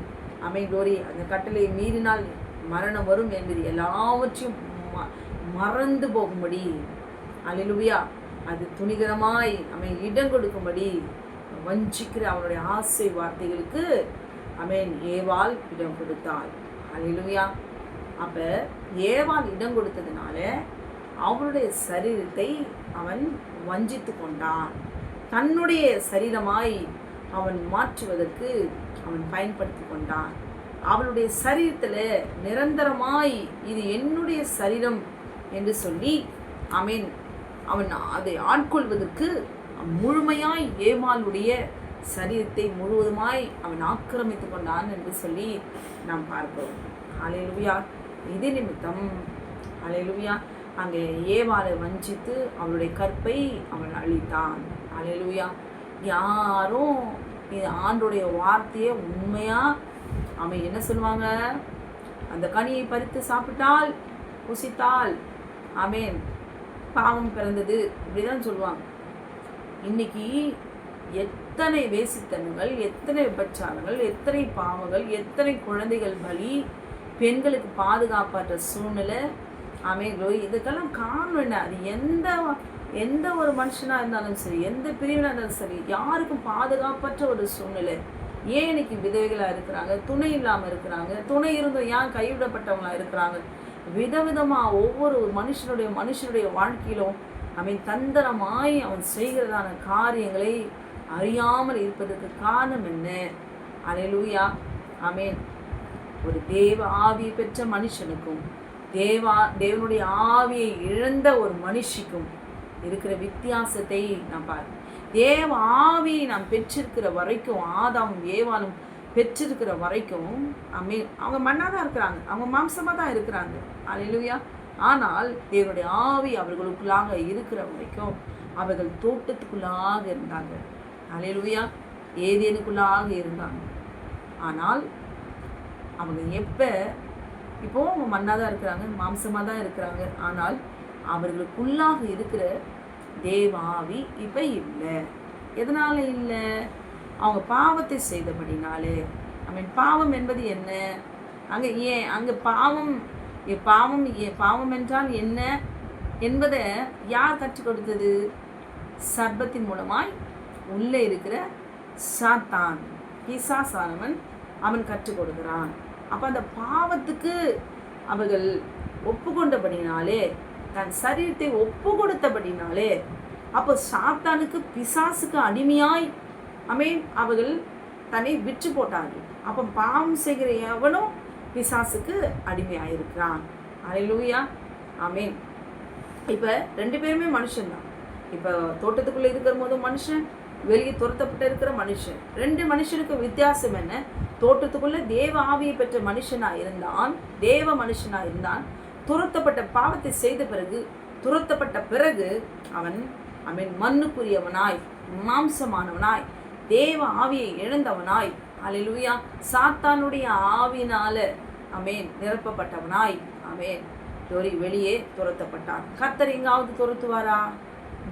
க்ளோரி, அந்த கட்டளையை மீறினால் மரணம் வரும் என்பது எல்லாவற்றையும் மறந்து போகும்படி அல்லேலூயா அது துணிகரமாய் இடம் கொடுக்கும்படி வஞ்சிக்கிற அவனுடைய ஆசை வார்த்தைகளுக்கு ஏவாள் இடம் கொடுத்தாள். அல்லேலூயா. அப்போ ஏவாள் இடம் கொடுத்ததுனால அவனுடைய சரீரத்தை அவன் வஞ்சித்து கொண்டான். தன்னுடைய சரீரமாய் அவன் மாற்றுவதற்கு அவன் பயன்படுத்தி கொண்டான். அவளுடைய சரீரத்தில் நிரந்தரமாய் இது என்னுடைய சரீரம் என்று சொல்லி அவன் அதை ஆட்கொள்வதற்கு முழுமையாய் ஏவாளுடைய சரீரத்தை முழுவதுமாய் அவன் ஆக்கிரமித்து கொண்டான் என்று சொல்லி நாம் பார்க்கிறோம். அல்லேலூயா. இது நிமித்தம் அல்லேலூயா அங்கே ஏவாளை வஞ்சித்து அவளுடைய கற்பை அவன் அழித்தான். அல்லேலூயா. யாரும் இது ஆண்டுடைய வார்த்தையை உண்மையா அவன் என்ன சொல்லுவாங்க, அந்த கனியை பறித்து சாப்பிட்டால் புசித்தால் பாவம் பிறந்தது இப்படிதான் சொல்லுவாங்க. இன்னைக்கு எத்தனை வேசித்தனங்கள், எத்தனை விபச்சாரங்கள், எத்தனை பாவங்கள், எத்தனை குழந்தைகள் பலி, பெண்களுக்கு பாதுகாப்பற்ற சூழ்நிலை இதுக்கெல்லாம் காரணம் என்ன? அது எந்த ஒரு மனுஷனாக இருந்தாலும் சரி, எந்த பிரிவினாக இருந்தாலும் சரி, யாருக்கும் பாதுகாப்பற்ற ஒரு சூழ்நிலை. ஏன் இன்னைக்கு விதவைகளாக இருக்கிறாங்க, துணை இல்லாமல் இருக்கிறாங்க, துணை இருந்தும் ஏன் கைவிடப்பட்டவங்களாக இருக்கிறாங்க? விதவிதமாக ஒவ்வொரு மனுஷனுடைய வாழ்க்கையிலும் தந்திரமாய் அவன் செய்கிறதான காரியங்களை அறியாமல் இருப்பதற்கு காரணம் என்ன? அல்லேலூயா. ஒரு தேவ ஆவியை பெற்ற மனுஷனுக்கும் தேவனுடைய ஆவியை இழந்த ஒரு மனுஷிக்கும் இருக்கிற வித்தியாசத்தை நாம் பார்க்கணும். தேவ ஆவியை நாம் பெற்றிருக்கிற வரைக்கும், ஆதாமும் ஏவாளும் பெற்றிருக்கிற வரைக்கும் அவங்க மண்ணாக தான் இருக்கிறாங்க, அவங்க மாம்சமாக தான் இருக்கிறாங்க. அல்லேலூயா. ஆனால் தேவனுடைய ஆவி அவர்களுக்குள்ளாக இருக்கிற வரைக்கும் அவர்கள் தோட்டத்துக்குள்ளாக இருந்தாங்க. அல்லேலூயா. ஏதேனுக்குள்ளாக இருந்தாங்க. ஆனால் அவங்க இப்போ அவங்க மண்ணாக தான் இருக்கிறாங்க, மாம்சமாக தான் இருக்கிறாங்க. ஆனால் அவர்களுக்குள்ளாக இருக்கிற தேவ ஆவி இப்போ இல்லை. எதனால இல்லை? அவங்க பாவத்தை செய்தபடினாலே. பாவம் என்பது என்ன? அங்கே பாவம் என்றால் என்ன என்பதை யார் கற்றுக் கொடுத்தது? சர்பத்தின் மூலமாய் உள்ளே இருக்கிற சாத்தான், பிசாசானவன் அவன் கற்றுக் கொடுக்கிறான். அப்போ அந்த பாவத்துக்கு அவர்கள் ஒப்புக்கொண்டபடினாலே, தன் சரீரத்தை ஒப்பு கொடுத்தபடினாலே, அப்போ சாத்தானுக்கு பிசாசுக்கு அடிமையாய் அவர்கள் தன்னை விற்று போட்டார்கள். அப்போ பாவம் செய்கிற எவனும் பிசாசுக்கு அடிமையாயிருக்கிறான். அல்லேலூயா. ஆமென். இப்போ 2 பேருமே மனுஷன்தான். இப்போ தோட்டத்துக்குள்ளே இருக்கிற போதும் மனுஷன், வெளியே துரத்தப்பட்டு இருக்கிற மனுஷன். 2 மனுஷனுக்கு வித்தியாசம் என்ன? தோட்டத்துக்குள்ள தேவ ஆவியை பெற்ற மனுஷனாக இருந்தான். துரத்தப்பட்ட பாவத்தை செய்த பிறகு அவன் மண்ணுக்குரியவனாய், மாம்சமானவனாய், தேவ ஆவியை இழந்தவனாய், அல்லேலூயா, சாத்தானுடைய ஆவினால நிரப்பப்பட்டவனாய் வெளியே துரத்தப்பட்டான். கர்த்தர் எங்காவது துரத்துவாரா?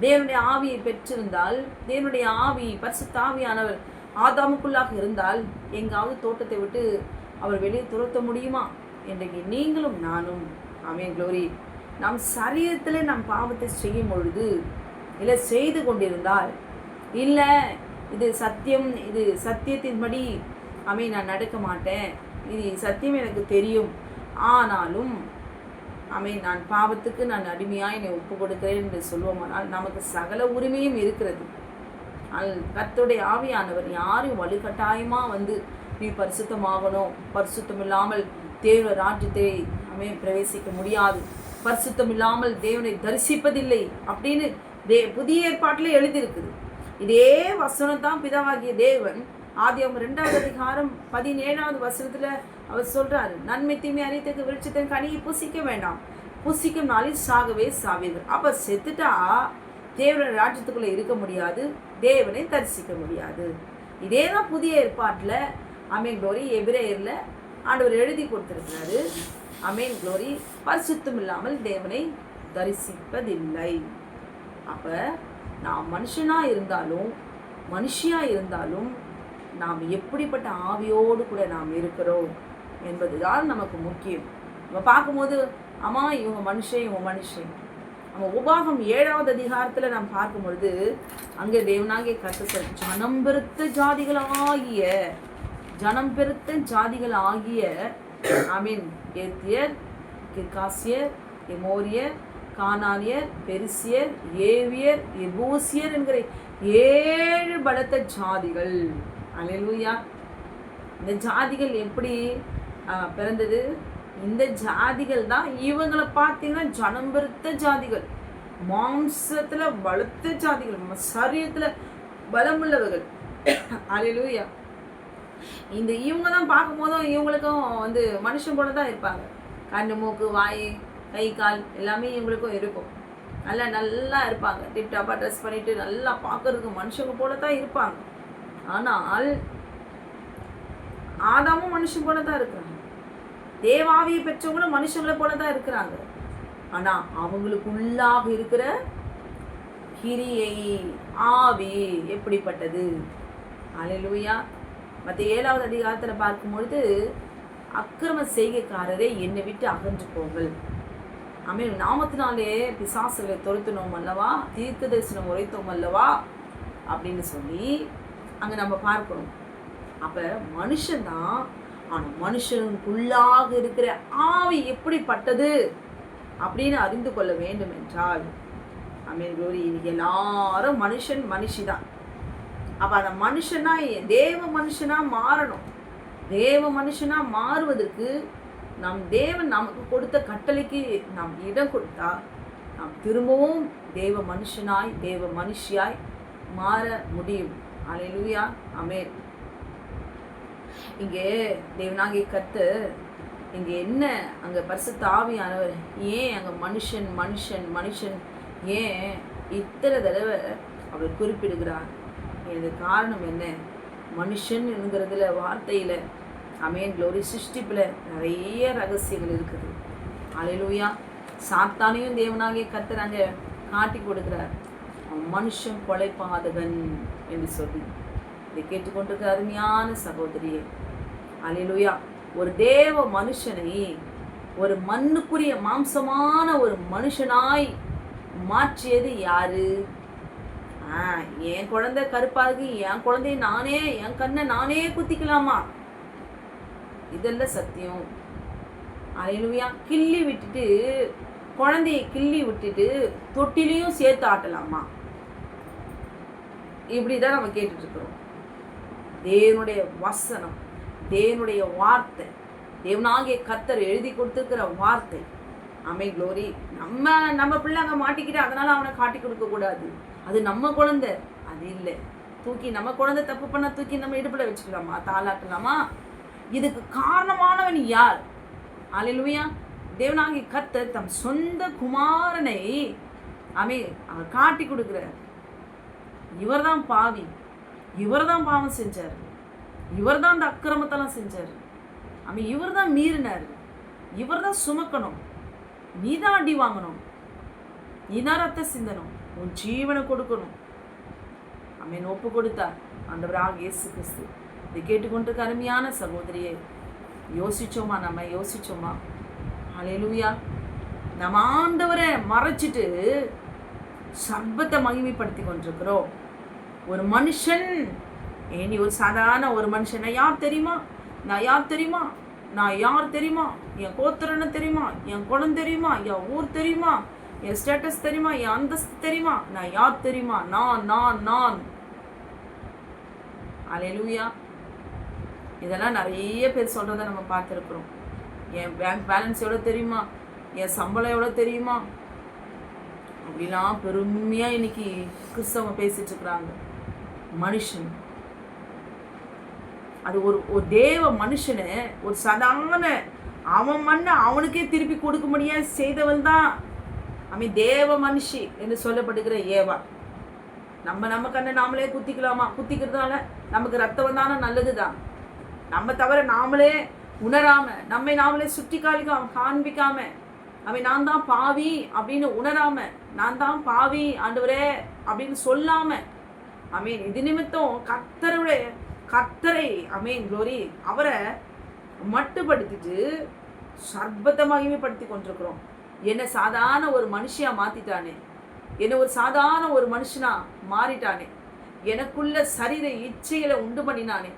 தேவனுடைய ஆவியை பெற்றிருந்தால், தேவனுடைய ஆவி, பரிசுத்த ஆவியானவர் ஆதாமுக்குள்ளாக இருந்தால் எங்காவது தோட்டத்தை விட்டு அவர் வெளியே துரத்த முடியுமா? இன்றைக்கு நீங்களும் நானும் க்ளோரி, நம் சரீரத்தில் நம் பாவத்தை செய்யும் பொழுது, இல்லை செய்து கொண்டிருந்தால், இல்லை இது சத்தியம், இது சத்தியத்தின்படி நான் நடக்க மாட்டேன், இது சத்தியம் எனக்கு தெரியும், ஆனாலும் நான் பாவத்துக்கு நான் அடிமையாக என்னை ஒப்பு கொடுக்கிறேன் என்று சொல்வோமானால் நமக்கு சகல உரிமையும் இருக்கிறது. கர்த்தருடைய ஆவியானவர் யாரையும் வலுக்கட்டாயமாக நீ பரிசுத்தமாகணும், பரிசுத்தம் இல்லாமல் தேவ ராஜ்யத்தை பிரவேசிக்க முடியாது, பரிசுத்தம் இல்லாமல் தேவனை தரிசிப்பதில்லை அப்படின்னு புதிய ஏற்பாட்டில் எழுதியிருக்குது. இதே வசனம் தான் பிதாவாகிய தேவன் ஆதியாகமம் 2வது அதிகாரம் 17வது வசனத்தில் அவர் சொல்றாரு, நன்மை தீமை அறியத்தக்க விருட்சத்தின் கனியை புசிக்க வேண்டாம், புசிக்கும் நாளில் சாகவே சாவீர்கள். அப்போ செத்துட்டா தேவனுடைய ராஜ்யத்துக்குள்ளே இருக்க முடியாது, தேவனை தரிசிக்க முடியாது. இதே தான் புதிய ஏற்பாட்டில் க்ளோரி எபிரேயரில் ஆண்டவர் எழுதி கொடுத்திருக்கிறாரு. க்ளோரி, பரிசுத்தம் இல்லாமல் தேவனை தரிசிப்பதில்லை. அப்போ நாம் மனுஷனாக இருந்தாலும் நாம் எப்படிப்பட்ட ஆவியோடு கூட நாம் இருக்கிறோம் என்பதுதான் நமக்கு முக்கியம். நம்ம பார்க்கும்போது இவங்க மனுஷன். நம்ம உபாகம் 7வது அதிகாரத்தில் நாம் பார்க்கும் பொழுது அங்கே தேவனாகிய கர்த்தர் ஜனம் பெருத்த ஜாதிகளாகிய ஏத்தியர், கிர்காசியர், எமோரியர், கானானியர், பெரிசியர், ஏவியர், எபூசியர் என்கிற 7 பலத்த ஜாதிகள். அல்லேலூயா. இந்த ஜாதிகள் எப்படி பிறந்தது? இந்த ஜாதிகள் தான் இவங்களை பார்த்தீங்கன்னா ஜனம் பெருத்த ஜாதிகள், மாம்சத்துல பலத்த ஜாதிகள், சரீரத்துல பலமுள்ளவர்கள். அல்லேலூயா. இவங்க தான் பார்க்கும் போதும் இவங்களுக்கும் மனுஷன் போல தான் இருப்பாங்க. கண்ணு, மூக்கு, வாய், கை, கால் எல்லாமே இவங்களுக்கும் இருக்கும். நல்லா இருப்பாங்க, டிப்டாப்பாக ட்ரெஸ் பண்ணிட்டு நல்லா பார்க்கறதுக்கு மனுஷங்க போல தான் இருப்பாங்க. ஆனால் ஆதாமும் மனுஷன் போல தான் இருக்கிறாங்க, தேவாவியை பெற்றவங்களும் மனுஷங்களை போல தான் இருக்கிறாங்க. ஆனால் அவங்களுக்குள்ளாக இருக்கிற கிரியை, ஆவி எப்படிப்பட்டது? அல்லேலூயா. மற்ற 7வது அதிகாரத்தில் பார்க்கும்பொழுது, அக்கிரம செய்கைக்காரரை என்னை விட்டு அகன்று போங்கள், நாமத்தினாலே பிசாசுகளை துரத்தினோம் அல்லவா, தீர்க்க தரிசனம் உரைத்தோம் அல்லவா அப்படின்னு சொல்லி அங்கே நம்ம பார்க்கணும். அப்போ மனுஷன்தான். ஆனால் மனுஷனுக்குள்ளாக இருக்கிற ஆவி எப்படிப்பட்டது அப்படின்னு அறிந்து கொள்ள வேண்டும் என்றால் க்ளோரி, இன்னைக்கு எல்லாரும் மனுஷிதான். அப்போ அந்த மனுஷனா தேவ மனுஷனாக மாறணும். தேவ மனுஷனாக மாறுவதற்கு நம் தேவன் நமக்கு கொடுத்த கட்டளைக்கு நாம் இடம் கொடுத்தா நாம் திரும்பவும் தேவ மனுஷனாய், தேவ மனுஷியாய் மாற முடியும். அல்லேலூயா. ஆமென். இங்கே தேவனாகிய கர்த்தர் இங்கே என்ன அங்கே பரிசுத்த ஆவியானவர் ஏன் அங்கே மனுஷன் மனுஷன் மனுஷன் ஏன் இத்தனை தடவை அவர் குறிப்பிடுகிறார்? இது காரணம் என்ன? மனுஷன் என்கிறதுல வார்த்தையில் ஆமென் க்ளோரி சிருஷ்டிப்பில் நிறைய ரகசியங்கள் இருக்குது. அல்லேலூயா. சாத்தானையும் தேவனாகிய கர்த்தர் அங்கே காட்டி கொடுக்கிறார். மனுஷன் கொலைபாதகன் என்று சொல்லி இதை கேட்டுக்கொண்டிருக்க அருமையான சகோதரியே, அல்லேலூயா. ஒரு தேவ மனுஷனை ஒரு மண்ணுக்குரிய மாம்சமான ஒரு மனுஷனாய் மாற்றியது யாரு? என் குழந்தை கருப்பாகி என் குழந்தைய நானே என் கண்ணை நானே குத்திக்கலாமா? இதெல்லாம் சத்தியம். அல்லேலூயா. கிள்ளி விட்டுட்டு குழந்தைய கிள்ளி விட்டுட்டு தொட்டிலையும் சேர்த்து ஆட்டலாமா? இப்படிதான் நம்ம கேட்டுட்டு இருக்கிறோம். தேவனுடைய வசனம், தேவனுடைய வார்த்தை, தேவனாகிய கர்த்தர் எழுதி கொடுத்துருக்கிற வார்த்தை. ஆமென் க்ளோரி. நம்ம பிள்ளைங்க மாட்டிக்கிட்டு அதனால அவனை காட்டி கொடுக்க கூடாது. அது நம்ம குழந்தை, அது இல்லை. தூக்கி நம்ம குழந்தை தப்பு பண்ண தூக்கி நம்ம இடுப்புல வச்சுக்கலாமா? தாளாட்டலாமா? இதுக்கு காரணமானவன் யார்? அல்லேலூயா. தேவனாகிய கர்த்தர் தம் சொந்த குமாரனை அவர் காட்டி கொடுக்கிறார். இவர் தான் பாவி, இவர் தான் பாவம் செஞ்சார், இவர் தான் இந்த அக்கிரமத்தெல்லாம் செஞ்சார், இவர் தான் மீறினார், இவர் தான் சுமக்கணும், நீ தான் அடி வாங்கணும், நீ தான் ரத்த சிந்தணும், உன் ஜீவனை கொடுக்கணும். ஒப்பு கொடுத்தார் ஆண்டவராகிய இயேசு கிறிஸ்து. இதை கேட்டுக்கொண்டிருக்க அருமையான சகோதரியே, யோசிச்சோமா? நம்ம யோசிச்சோமா? அல்லேலூயா. நம்ம ஆண்டவரை மறைச்சிட்டு சர்வத்தை மகிமைப்படுத்தி கொண்டிருக்கிறோம். ஒரு மனுஷன், நீ ஒரு சாதாரண ஒரு மனுஷன், நான் யார் தெரியுமா, நான் யார் தெரியுமா, நான் யார் தெரியுமா, என் கோத்திரன்னு தெரியுமா, என் குலம் தெரியுமா, என் ஊர் தெரியுமா, என் ஸ்டேட்டஸ் தெரியுமா, என் அந்தஸ்து தெரியுமா, நான் யார் தெரியுமா, நான் நான் நான். அல்லேலூயா. இதெல்லாம் நிறைய பேர் சொல்கிறத நம்ம பார்த்துருக்குறோம். என் பேங்க் பேலன்ஸ் எவ்வளோ தெரியுமா, என் சம்பளம் எவ்வளோ தெரியுமா, அப்படிலாம் பெருமையாக இன்னைக்கு கிறிஸ்தவங்க பேசிட்டு இருக்கிறாங்க. மனுஷன் அது ஒரு தேவ மனுஷனை ஒரு சாதாரண அவன் மண்ணை அவனுக்கே திருப்பி கொடுக்க முடியாது செய்தவள் தான் தேவ மனுஷி என்று சொல்லப்படுகிற ஏவா. நம்ம கண்ணை நாமளே குத்திக்கலாமா? குத்திக்கிறதுனால நமக்கு ரத்தம் வந்தானா நல்லது தான். நம்ம தவிர நாமளே உணராம, நம்மை நாமளே சுட்டி காண்பிக்காம, நான் தான் பாவி அப்படின்னு உணராம, நான் தான் பாவி ஆண்டவரே அப்படின்னு சொல்லாம, இது நிமித்தம் கர்த்தரை க்ளோரி அவரை மட்டுப்படுத்திட்டு சர்வத்தை மகிமைப்படுத்தி கொண்டிருக்கிறோம். என்னை சாதாரண ஒரு மனுஷியா மாத்திட்டானே, என்னை ஒரு சாதாரண ஒரு மனுஷனா மாறிட்டானே, எனக்குள்ள சரீர இச்சைகளை உண்டு பண்ணினானே,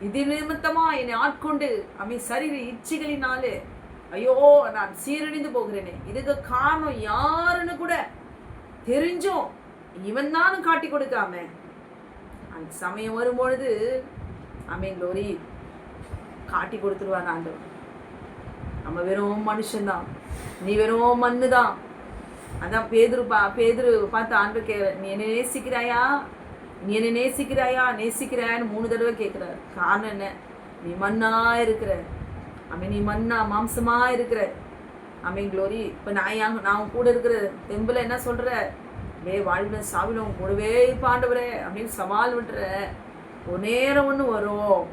இது நிமித்தமா என்னை ஆட்கொண்டு சரீர இச்சைகளினாலே ஐயோ நான் சீரழிந்து போகிறேனே, இதுக்கு காரணம் யாருன்னு கூட தெரிஞ்சும் இவன் தானும் காட்டி கொடுக்காம அந்த சமயம் வரும்பொழுது க்ளோரி காட்டி கொடுத்துருவாங்க ஆண்டவர். நம்ம வெறும் மனுஷன்தான், நீ வெறும் மண்ணு தான். அதான் பேதுரு பார்த்து ஆண்டவர் கேட்குற, நீ என்ன நேசிக்கிறாயா, நீ என்ன நேசிக்கிறாயான்னு 3 தடவை கேட்குறாரு. காரணம் என்ன? நீ மண்ணா இருக்கிற, நீ மண்ணா மாம்சமா இருக்கிற. க்ளோரி. இப்போ நான் கூட இருக்கிற தெம்பில் என்ன சொல்கிற, வாழ்வின சாவில உன் கூடவே பாண்டவரே அப்படின்னு சவால் விட்டுற. ஒரு நேரம் ஒன்று வரும்,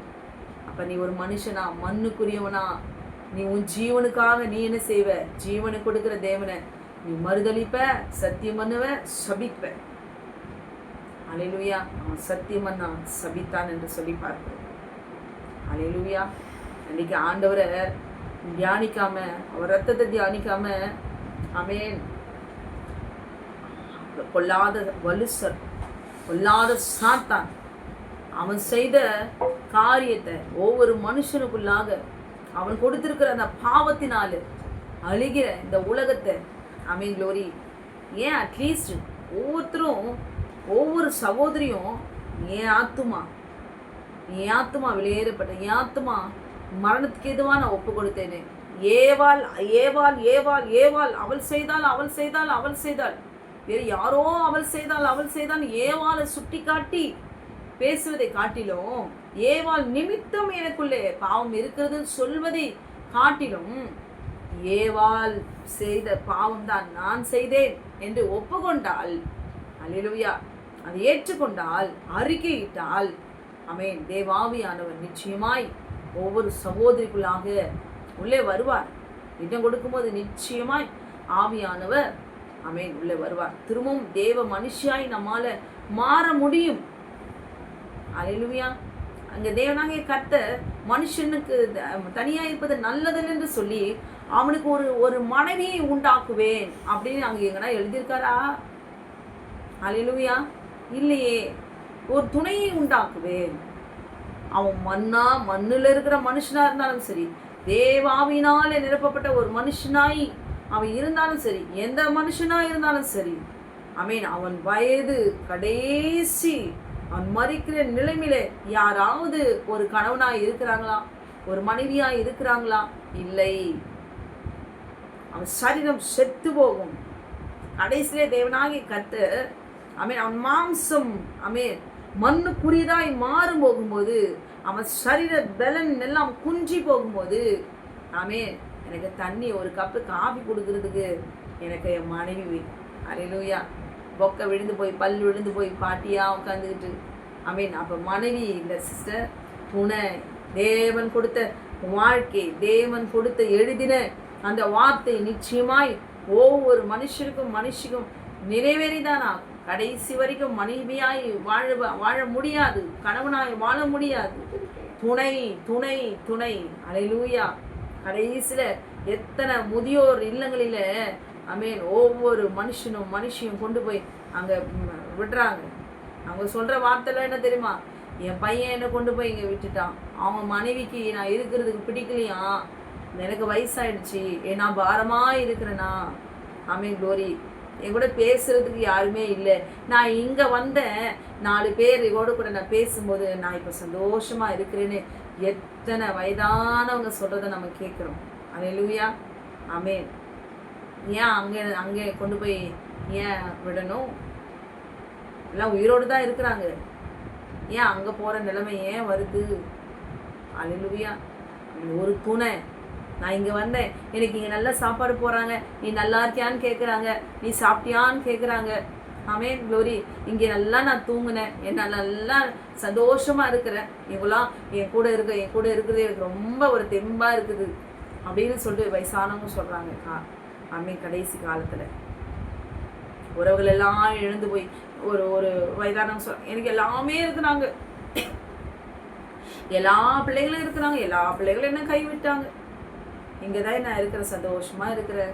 அப்போ நீ ஒரு மனுஷனா, மண்ணுக்குரியவனா, நீ உன் ஜீவனுக்காக நீ என்ன செய்வ? ஜீவனை கொடுக்குற தேவனை நீ மறுதளிப்ப, சத்தியம் பண்ணுவ, சபிப்ப. அல்லேலூயா. அவன் சத்தியம் பண்ணான், சபித்தான் என்று சொல்லி பார்க்கிறோம். அல்லேலூயா. அன்றைக்கி ஆண்டவரை தியானிக்காம, அவர் ரத்தத்தை தியானிக்காம, கொல்லாத வலுசர், கொல்லாத சாத்தான் அவன் செய்த காரியத்தை ஒவ்வொரு மனுஷனுக்குள்ளாக அவன் கொடுத்திருக்கிற அந்த பாவத்தினால அழுகிற இந்த உலகத்தை க்ளோரி. ஏன் அட்லீஸ்ட் ஒவ்வொருத்தரும் ஒவ்வொரு சகோதரியும் என் ஆத்துமா வெளியேறப்பட்ட, என் ஆத்துமா மரணத்துக்கு எதுவாக நான் ஒப்பு கொடுத்தேனே. ஏவாள் ஏவாள் ஏவாள் ஏவாள் அவள் செய்தாள், வேறு யாரோ அவள் செய்தால் ஏவாளை சுட்டி காட்டி பேசுவதை காட்டிலும் ஏவாள் நிமித்தம் எனக்குள்ளே பாவம் இருக்கிறது சொல்வதை காட்டிலும் ஏவாள் செய்த பாவம் தான் நான் செய்தேன் என்று ஒப்புக்கொண்டால், அல்லேலூயா, அதை ஏற்றுக்கொண்டால், அறிக்கையிட்டால், ஆமென், தேவாவியானவர் நிச்சயமாய் ஒவ்வொரு சகோதரிக்குள்ளாக உள்ளே வருவார். இடம் கொடுக்கும்போது நிச்சயமாய் ஆவியானவர், ஆமென், உள்ளே வருவார். திரும்பவும் தேவ மனுஷியாய் நம்மால மாற முடியும். அல்லேலூயா. அங்க தேவனாகிய கர்த்தர் மனுஷனுக்கு தனியா இருப்பது நல்லதில்லை என்று சொல்லி அவனுக்கு ஒரு மனைவியை உண்டாக்குவேன் அப்படின்னு அங்க எங்கன்னா எழுதியிருக்காரா? அல்லேலூயா. இல்லையே. ஒரு துணையை உண்டாக்குவேன். அவன் மண்ணுல இருக்கிற மனுஷனா இருந்தாலும் சரி, தேவாவினால நிரப்பப்பட்ட ஒரு மனுஷனாய் அவன் இருந்தாலும் சரி, எந்த மனுஷனா இருந்தாலும் சரி, ஆமென், அவன் வயது கடைசி அவன் மறிக்கிற நிலைமையில யாராவது ஒரு கணவனாய் இருக்கிறாங்களா? ஒரு மனைவியாய் இருக்கிறாங்களா? இல்லை. அவன் சரீரம் செத்து போகும். கடைசியிலே தேவனாகிய கர்த்தர், ஆமென், அவன் மாம்சம், ஆமென், மண்ணுக்குரியதாய் மாறும் போகும்போது, அவன் சரீர பலன் எல்லாம் குன்றி போகும்போது, ஆமென், எனக்கு தண்ணி ஒரு கப்பு காபி கொடுக்கறதுக்கு எனக்கு என் மனைவி, அல்லேலூயா, பொக்க விழுந்து போய் பல் விழுந்து போய் பாட்டியா உட்காந்துக்கிட்டு, ஆமென், அப்போ மனைவி இல்லை சிஸ்டர், துணை. தேவன் கொடுத்த வாழ்க்கை, தேவன் கொடுத்த எழுதின அந்த வார்த்தை நிச்சயமாய் ஒவ்வொரு மனுஷிக்கும் நிறைவேறிதான் ஆகும். கடைசி வரைக்கும் மனைவியாய் வாழ முடியாது, கணவனாய் வாழ முடியாது. துணை துணை துணை. அல்லேலூயா. கடைசியில எத்தனை முதியோர் இல்லங்களில, ஆமென், ஒவ்வொரு மனுஷியும் கொண்டு போய் அங்க விடுறாங்க. அவங்க சொல்ற வார்த்தைலாம் என்ன தெரியுமா? என் பையன் என்ன கொண்டு போய் இங்க விட்டுட்டான், அவன் மனைவிக்கு நான் இருக்கிறதுக்கு பிடிக்கலையா, எனக்கு வயசாயிடுச்சு, நான் பாரமா இருக்கிறேனா, ஆமென், க்ளோரி, என் கூட பேசுறதுக்கு யாருமே இல்லை, நான் இங்க வந்தேன், 4 பேர் கூட நான் பேசும்போது நான் இப்ப சந்தோஷமா இருக்கிறேன்னு எத்தனை வயதானவங்க சொல்றதை நம்ம கேட்கிறோம். அல்லேலூயா. ஆமென். ஏன் அங்கே கொண்டு போய் ஏன் விடணும்? எல்லாம் உயிரோடு தான் இருக்கிறாங்க. ஏன் அங்கே போகிற நிலைமை ஏன் வருது? அல்லேலூயா. ஒரு துணை. நான் இங்கே வந்தேன், எனக்கு இங்கே நல்லா சாப்பாடு போடுறாங்க, நீ நல்லா இருக்கியான்னு கேட்குறாங்க, நீ சாப்பிட்டியான்னு கேட்குறாங்க. ஆமென், க்ளோரி. இங்கே நல்லா நான் தூங்கினேன், என்ன நல்லா சந்தோஷமாக இருக்கிறேன், இவங்களாம் என் கூட இருக்கிறது எனக்கு ரொம்ப ஒரு தெம்பாக இருக்குது அப்படின்னு சொல்லிட்டு வயசானவங்க சொல்கிறாங்க. ஆமென். கடைசி காலத்தில் உறவுகள் எல்லாம் எழுந்து போய் ஒரு வயதானவங்க எனக்கு எல்லாமே இருக்கிறாங்க, எல்லா பிள்ளைகளும் இருக்கிறாங்க, எல்லா பிள்ளைகளும் என்ன கைவிட்டாங்க, இங்கே தான் நான் இருக்கிற சந்தோஷமா இருக்கிறேன்.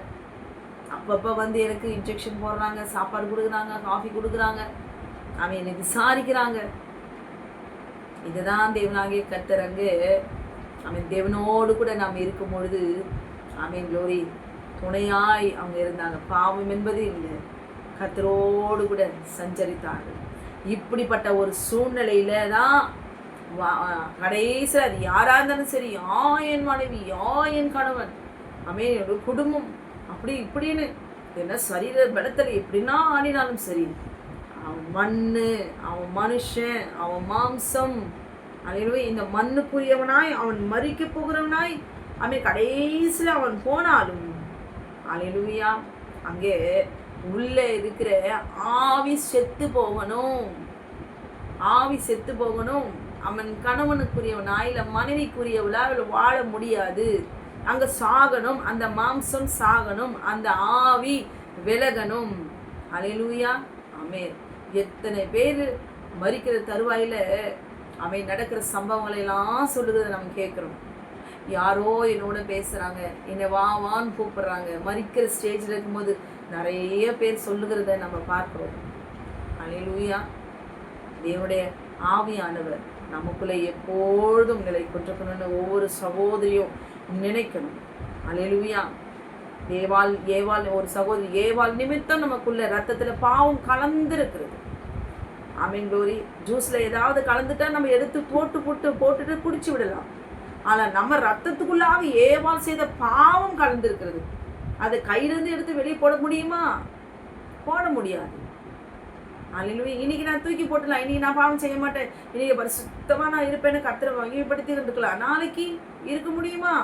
அப்பப்போ வந்து எனக்கு இன்ஜெக்ஷன் போடுறாங்க, சாப்பாடு கொடுக்குறாங்க, காஃபி கொடுக்குறாங்க, அவன் என்னை விசாரிக்கிறாங்க. இதுதான் தேவனாகிய கர்த்தர். அங்கு அவன் தேவனோடு கூட நாம் இருக்கும் பொழுது, ஆமென், க்ளோரி, துணையாய் அவங்க இருந்தாங்க. பாவம் என்பது இல்லை, கர்த்தரோடு கூட சஞ்சரித்தார்கள். இப்படிப்பட்ட ஒரு சூழ்நிலையில தான் கடைசியில் அது யாரா இருந்தாலும் சரி, என் மனைவி, என் கணவன், ஆமென், என்னோட குடும்பம், அப்படி இப்படின்னு என்ன சரீர பலத்தில் எப்படின்னா ஆடினாலும் சரி, அவன் மண்ணு, அவன் மனுஷன், அவன் மாம்சம், அல்லேலூயா, இந்த மண்ணுக்குரியவனாய் அவன் மறிக்க போகிறவனாய் அவன் கடைசியில் அவன் போனாலும், அல்லேலூயா, அங்கே உள்ளே இருக்கிற ஆவி செத்து போகணும், ஆவி செத்து போகணும். அவன் கணவனுக்குரியவனா இல்லை மனைவிக்குரியவளா அவள் வாழ முடியாது, அங்க சாகணும், அந்த மாம்சம் சாகணும், அந்த ஆவி விலகணும். அல்லேலூயா. ஆமென். எத்தனை பேர் மரிக்கிற தருவாயில அவன் நடக்கிற சம்பவங்களை எல்லாம் சொல்லுறதை நம்ம கேட்குறோம். யாரோ என்னோட பேசுறாங்க, என்னை வான்னு கூப்பிடுறாங்க, மரிக்கிற ஸ்டேஜில் இருக்கும்போது நிறைய பேர் சொல்லுகிறத நம்ம பார்க்கிறோம். அல்லேலூயா. தேவனுடைய ஆவியானவர் நமக்குள்ளே எப்பொழுதும் நிலை கொண்டிருக்கணும்னு ஒவ்வொரு சகோதரியும் நினைக்கணும். அல்லேலூயா. ஏவாள் ஒரு சகோதரி ஏவாள் நிமித்தம் நமக்குள்ள ரத்தத்துல பாவம் கலந்துருக்கிறது. ஆமென், க்ளோரி. ஜூஸ்ல ஏதாவது கலந்துட்டா நம்ம எடுத்து போட்டுட்டு குடிச்சு விடலாம். ஆனா நம்ம ரத்தத்துக்குள்ளாக ஏவாள் செய்த பாவம் கலந்துருக்கிறது. அதை கையிலிருந்து எடுத்து வெளியே போட முடியுமா? போட முடியாது. அல்லேலூயா. இன்னைக்கு நான் தூக்கி போட்டலாம், இன்னைக்கு நான் பாவம் செய்ய மாட்டேன், இன்னைக்கு பரிசுத்தமா நான் இருப்பேன்னு கர்த்தரை மகிமைப்படுத்தி இருக்கலாம். நாளைக்கு இருக்க முடியுமா?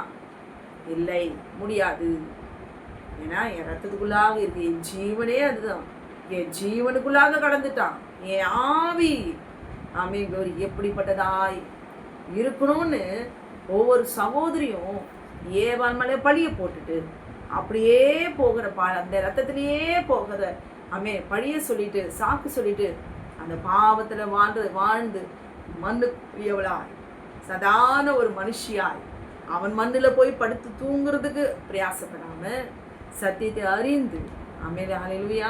இல்லை, முடியாது. ஏன்னா என் ரத்தத்துக்குள்ளாக இருக்கு, என் ஜீவனே அதுதான், என் ஜீவனுக்குள்ளாக கடந்துட்டான் என் ஆவி. ஆமென் க்ளோரி. எப்படிப்பட்டதாய் இருக்கணும்னு ஒவ்வொரு சகோதரியும் ஏவாள் மேலே பழிய போட்டுட்டு அப்படியே போகிற அந்த ரத்தத்திலேயே போகிற பழிய சொல்லிட்டு சாக்கு சொல்லிட்டு அந்த பாவத்துல வாழ்ந்து மண்ணுக்குரியவளாய் சாதாரண ஒரு மனுஷியாய் அவன் மண்ணில் போய் படுத்து தூங்குறதுக்கு பிரயாசப்படாம சத்தியத்தை அறிந்து ஹல்லேலூயா.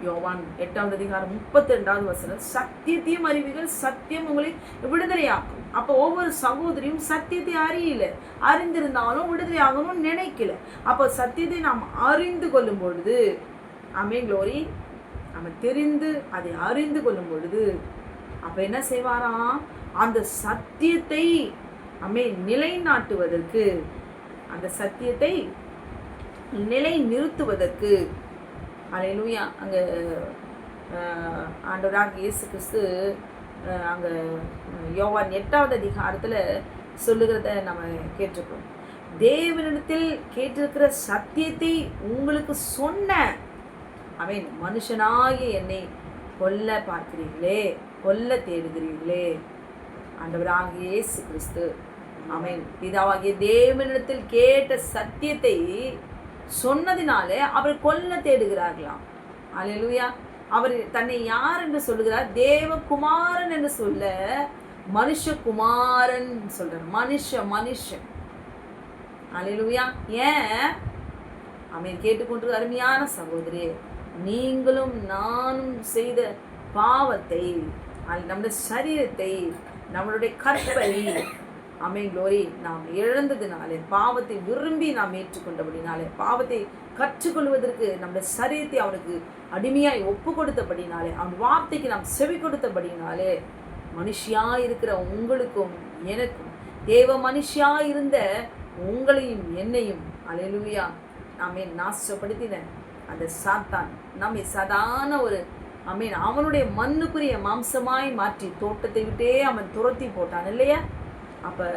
யோவான் 8:32 சத்தியத்தையும் அறிவீர்கள், சத்தியம் உங்களை விடுதலையாக்கும். அப்போ ஒவ்வொரு சகோதரியும் சத்தியத்தை அறிந்திருந்தாலும் விடுதலை ஆகணும்னு நினைக்கல. அப்போ சத்தியத்தை நாம் அறிந்து கொள்ளும் பொழுது க்ளோரி, நம்ம தெரிந்து அதை அறிந்து கொள்ளும் பொழுது அப்ப என்ன செய்வாராம், அந்த சத்தியத்தை நிலைநாட்டுவதற்கு, அந்த சத்தியத்தை நிலை நிறுத்துவதற்கு ஹல்லேலூயா. அங்கே ஆண்டவராகிய இயேசு கிறிஸ்து அங்கே யோவான் 8 சொல்லுகிறத நம்ம கேட்டிருக்கோம். தேவனிடத்தில் கேட்டிருக்கிற சத்தியத்தை உங்களுக்கு சொன்ன மனுஷனாகிய என்னை கொல்ல பார்க்கிறீர்களே, கொல்ல தேடுகிறீர்களே. ஆண்டவராகிய இயேசு கிறிஸ்து பிதாவாகிய தேவனிடத்தில் கேட்ட சத்தியத்தை சொன்னதினாலே அவர் கொல்ல தேடுகிறார்களாம். ஹல்லேலூயா. அவர் தன்னை யார் என்று சொல்லுகிறார்? தேவகுமாரன் என்று சொல்ல மனுஷகுமாரன் சொல்றார். மனுஷன். ஹல்லேலூயா. ஏன் கேட்டுக்கொண்டு அருமையான சகோதரி, நீங்களும் நானும் செய்த பாவத்தை, நம்முடைய சரீரத்தை, நம்மளுடைய கற்பை க்ளோரி நாம் இழந்ததினாலே, பாவத்தை விரும்பி நாம் ஏற்றுக்கொண்டபடினாலே, பாவத்தை கற்றுக்கொள்வதற்கு நம்முடைய சரீரத்தை அவனுக்கு அடிமையாய் ஒப்பு கொடுத்தபடினாலே, அவன் வார்த்தைக்கு நாம் செவி கொடுத்தபடினாலே, மனுஷியாயிருக்கிற உங்களுக்கும் எனக்கும், தேவ மனுஷியாயிருந்த உங்களையும் என்னையும் ஹல்லேலூயா நாசப்படுத்தின அந்த சாத்தான் நம்மை சாதாரண ஒரு அவனுடைய மண்ணுக்குரிய மாம்சமாய் மாற்றி தோட்டத்தை விட்டே அவன் துரத்தி போட்டான் இல்லையா? அப்போ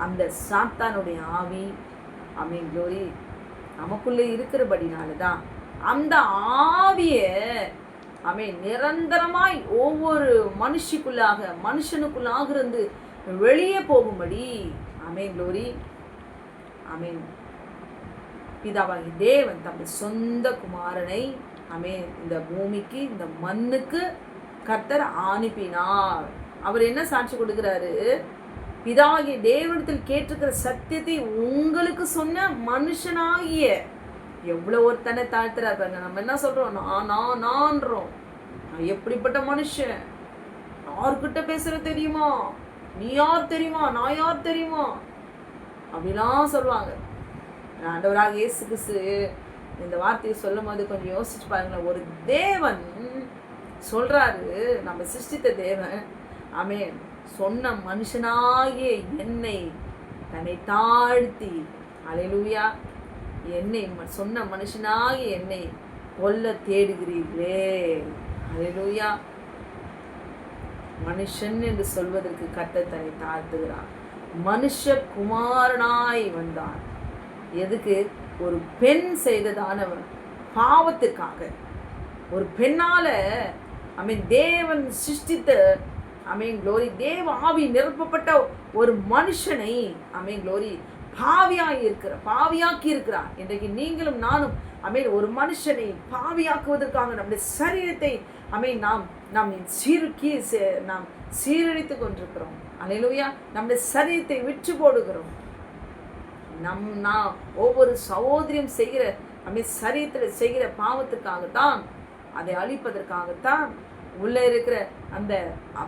அந்த சாத்தானுடைய ஆவி க்ளோரி நமக்குள்ளே இருக்கிறபடினால தான் அந்த ஆவியை நிரந்தரமாய் ஒவ்வொரு மனுஷனுக்குள்ளாக இருந்து வெளியே போகும்படி க்ளோரி பிதாவாகி தேவன் தம்முடைய சொந்த குமாரனை இந்த பூமிக்கு, இந்த மண்ணுக்கு கர்த்தர் அனுப்பினார். அவர் என்ன சாட்சி கொடுக்கிறாரு? பிதாகிய தேவனிடத்தில் கேட்டிருக்கிற சத்தியத்தை உங்களுக்கு சொன்ன மனுஷனாகிய, எவ்வளவு ஒருத்தனை தாழ்த்துறாரு. நம்ம என்ன சொல்றோம்? நான்றோம். நான் எப்படிப்பட்ட மனுஷன், யார்கிட்ட பேசுற தெரியுமா, நீ யார் தெரியுமா, நான் யார் தெரியுமா அப்படிலாம் சொல்லுவாங்க. ஆண்டவராக இயேசு கிறிஸ்து இந்த வார்த்தையை சொல்லும் போது கொஞ்சம் யோசிச்சு பாருங்களேன். ஒரு தேவன் சொல்றாரு, நம்ம சிருஷ்டித்த தேவன் சொன்ன மனுஷனாகிய என்னை தன்னை தாழ்த்தி ஹல்லேலூயா, என்னை சொன்ன மனுஷனாகிய என்னை கொல்ல தேடுகிறீர்களே. ஹல்லேலூயா. மனுஷன் என்று சொல்வதற்கு கர்த்தர் தன்னை தாழ்த்துகிறார். மனுஷகுமாரனாய் வந்தார். எதுக்கு? ஒரு பெண் செய்ததான பாவத்திற்காக. ஒரு பெண்ணால தேவன் சிருஷ்டித்த க்ளோரி, தேவ ஆவி நிரப்பப்பட்ட ஒரு மனுஷனை க்ளோரி பாவியாக்கி இருக்கிறார். இன்றைக்கு நீங்களும் நானும் ஒரு மனுஷனை பாவியாக்குவதற்காக நம்முடைய சரீரத்தை நாம் சீரழித்து கொண்டிருக்கிறோம். ஹல்லேலூயா. நம்முடைய சரீரத்தை விற்று போடுகிறோம். நான் ஒவ்வொரு சகோதரியும் செய்கிற சரீரத்தில் செய்கிற பாவத்துக்காகத்தான், அதை அழிப்பதற்காகத்தான், உள்ள இருக்கிற அந்த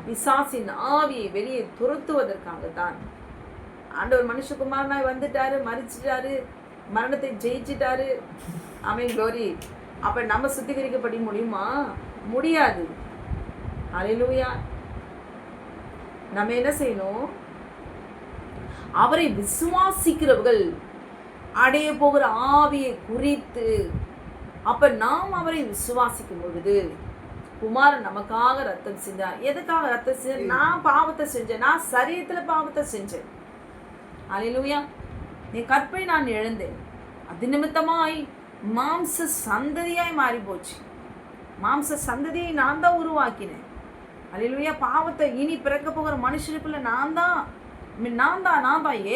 பிசாசின் ஆவியை வெளியே துரத்துவதற்காகத்தான் ஆண்டவர் மனுஷகுமாரனாய் வந்துட்டாரு, மரிச்சிட்டாரு, மரணத்தை ஜெயிச்சிட்டாரு. க்ளோரி. அப்ப நம்ம சுத்திகரிக்கப்பட முடியுமா? முடியாது. ஹல்லேலூயா. நம்ம என்ன செய்யணும்? அவரை விசுவாசிக்கிறவர்கள் அடைய போகிற ஆவியை குறித்து, அப்ப நாம் அவரை விசுவாசிக்கும் பொழுது, குமாரன் நமக்காக ரத்தம் செஞ்சார். எதுக்காக ரத்தம் செஞ்ச? நான் பாவத்தை செஞ்சேன், நான் சரீரத்துல பாவத்தை செஞ்சேன். ஹல்லேலூயா. என் கற்பை நான் இழந்தேன். அது நிமித்தமாய் மாம்ச சந்ததியாய் மாறி போச்சு. மாம்ச சந்ததியை நான் தான் உருவாக்கினேன். அல்லேலூயா. பாவத்தை இனி பிறக்க போகிற மனுஷனுக்குள்ள நான் தான்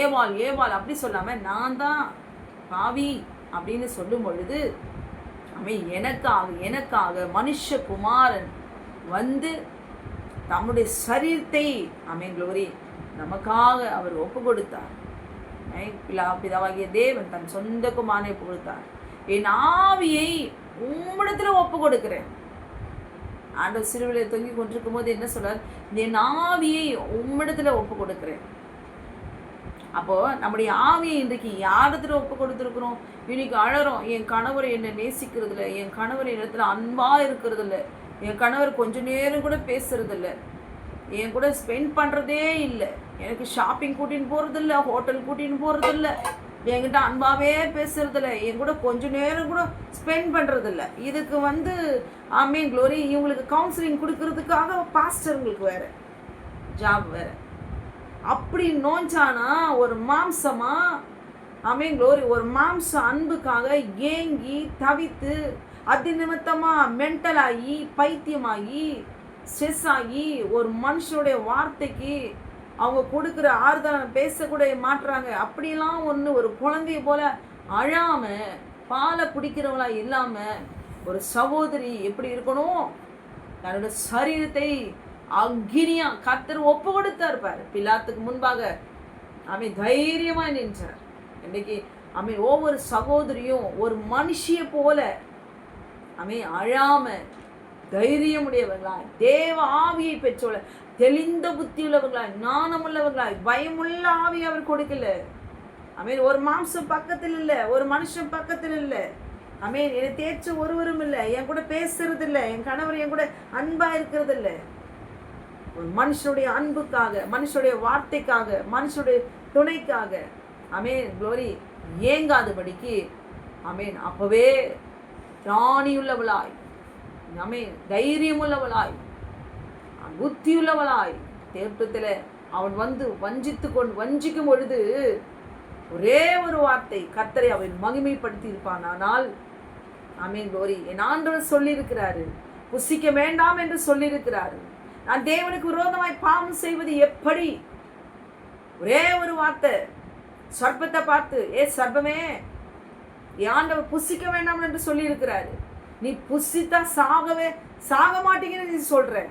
ஏவாள் அப்படி சொல்லாம நான் தான் பாவி அப்படின்னு சொல்லும் பொழுது எனக்காக மனுஷகுமாரன் வந்து தம்முடைய சரீரத்தை க்ளோரி நமக்காக அவர் ஒப்பு கொடுத்தார். பிதாவாகிய தேவன் தன் சொந்த குமாரனை ஒப்பு கொடுத்தார். என் ஆவியை உம்மிடத்துல ஒப்பு கொடுக்கிறேன். ஆண்டவர் சிலுவையிலே தொங்கி கொண்டிருக்கும் போது என்ன சொல்றார்? என் ஆவியை உம்மிடத்துல ஒப்பு கொடுக்கிறேன். அப்போ நம்முடைய ஆவியை இன்றைக்கு யாரிடத்துல ஒப்பு கொடுத்துருக்குறோம்? இன்னைக்கு அழறோம், என் கணவர் என்னை நேசிக்கிறது இல்லை, என் கணவர் இடத்துல அன்பா இருக்கிறது இல்லை, என் கணவர் கொஞ்ச நேரம் கூட பேசுறது இல்லை, என் கூட ஸ்பெண்ட் பண்ணுறதே இல்லை, எனக்கு ஷாப்பிங் கூட்டின்னு போகிறதில்ல, ஹோட்டல் கூட்டின்னு போகிறதில்ல, என்கிட்ட அன்பாவே பேசுறதில்ல, என் கூட கொஞ்ச நேரம் கூட ஸ்பெண்ட் பண்ணுறதில்ல. இதுக்கு க்ளோரி இவங்களுக்கு கவுன்சிலிங் கொடுக்கறதுக்காக பாஸ்டருங்களுக்கு வேற ஜாப் வேற. அப்படி நோஞ்சானா ஒரு மாம்சமா க்ளோரி ஒரு மாம்ச அன்புக்காக ஏங்கி தவித்து அது நிமித்தமா மென்டலாகி பைத்தியமாகி ஸ்ட்ரெஸ் ஆகி ஒரு மனுஷனுடைய வார்த்தைக்கு அவங்க கொடுக்குற ஆறுதலை பேசக்கூட மாட்டுறாங்க. அப்படிலாம் ஒரு குழந்தைய போல அழாம பாலை குடிக்கிறவங்களா இல்லாம ஒரு சகோதரி எப்படி இருக்கணும்? தன்னோட சரீரத்தை அக்னியா கர்த்தர் ஒப்பு கொடுத்தார் பாரு. பிலாத்துக்கு முன்பாக தைரியமா நின்றார். இன்னைக்கு ஒவ்வொரு சகோதரியும் ஒரு மனுஷிய போல அழாம தைரியமுடையவர்களாய் தேவ ஆவியை பெற்றோல தெளிந்த புத்தி உள்ளவர்களாய் ஞானம் உள்ளவர்களாய் பயமுள்ள ஆவியை அவர் கொடுக்கல. ஒரு மாம்சம் பக்கத்தில் இல்லை, ஒரு மனுஷன் பக்கத்தில் இல்லை. என்னை தேய்ச்ச ஒருவரும் இல்லை, என் கூட பேசுறது இல்லை, என் கணவர் என் கூட அன்பா இருக்கிறது இல்லை. ஒரு மனுஷனுடைய அன்புக்காக, மனுஷனுடைய வார்த்தைக்காக, மனுஷனுடைய துணைக்காக க்ளோரி ஏங்காதபடிக்கு அப்பவே திராணியுள்ளவளாய் தைரியமுள்ளவளாய் புத்தியுள்ளவளாய் தேட்டத்தில் அவன் வஞ்சிக்கும் பொழுது ஒரே ஒரு வார்த்தை கர்த்தரை அவன் மகிமைப்படுத்தி இருப்பான். ஆனால் க்ளோரி என் ஆண்டவர் சொல்லியிருக்கிறாரு, புசிக்க வேண்டாம் என்று சொல்லியிருக்கிறாரு. நான் தேவனுக்கு விரோதமாய் பாவம் செய்வது எப்படி? ஒரே ஒரு வார்த்தை சர்ப்பத்தை பார்த்து, ஏ சர்ப்பமே, ஆண்டவர் புசிக்க வேண்டாம் என்று சொல்லி இருக்கிறாரு, நீ புசித்தா சாக மாட்டீங்கன்னு நீ சொல்ற.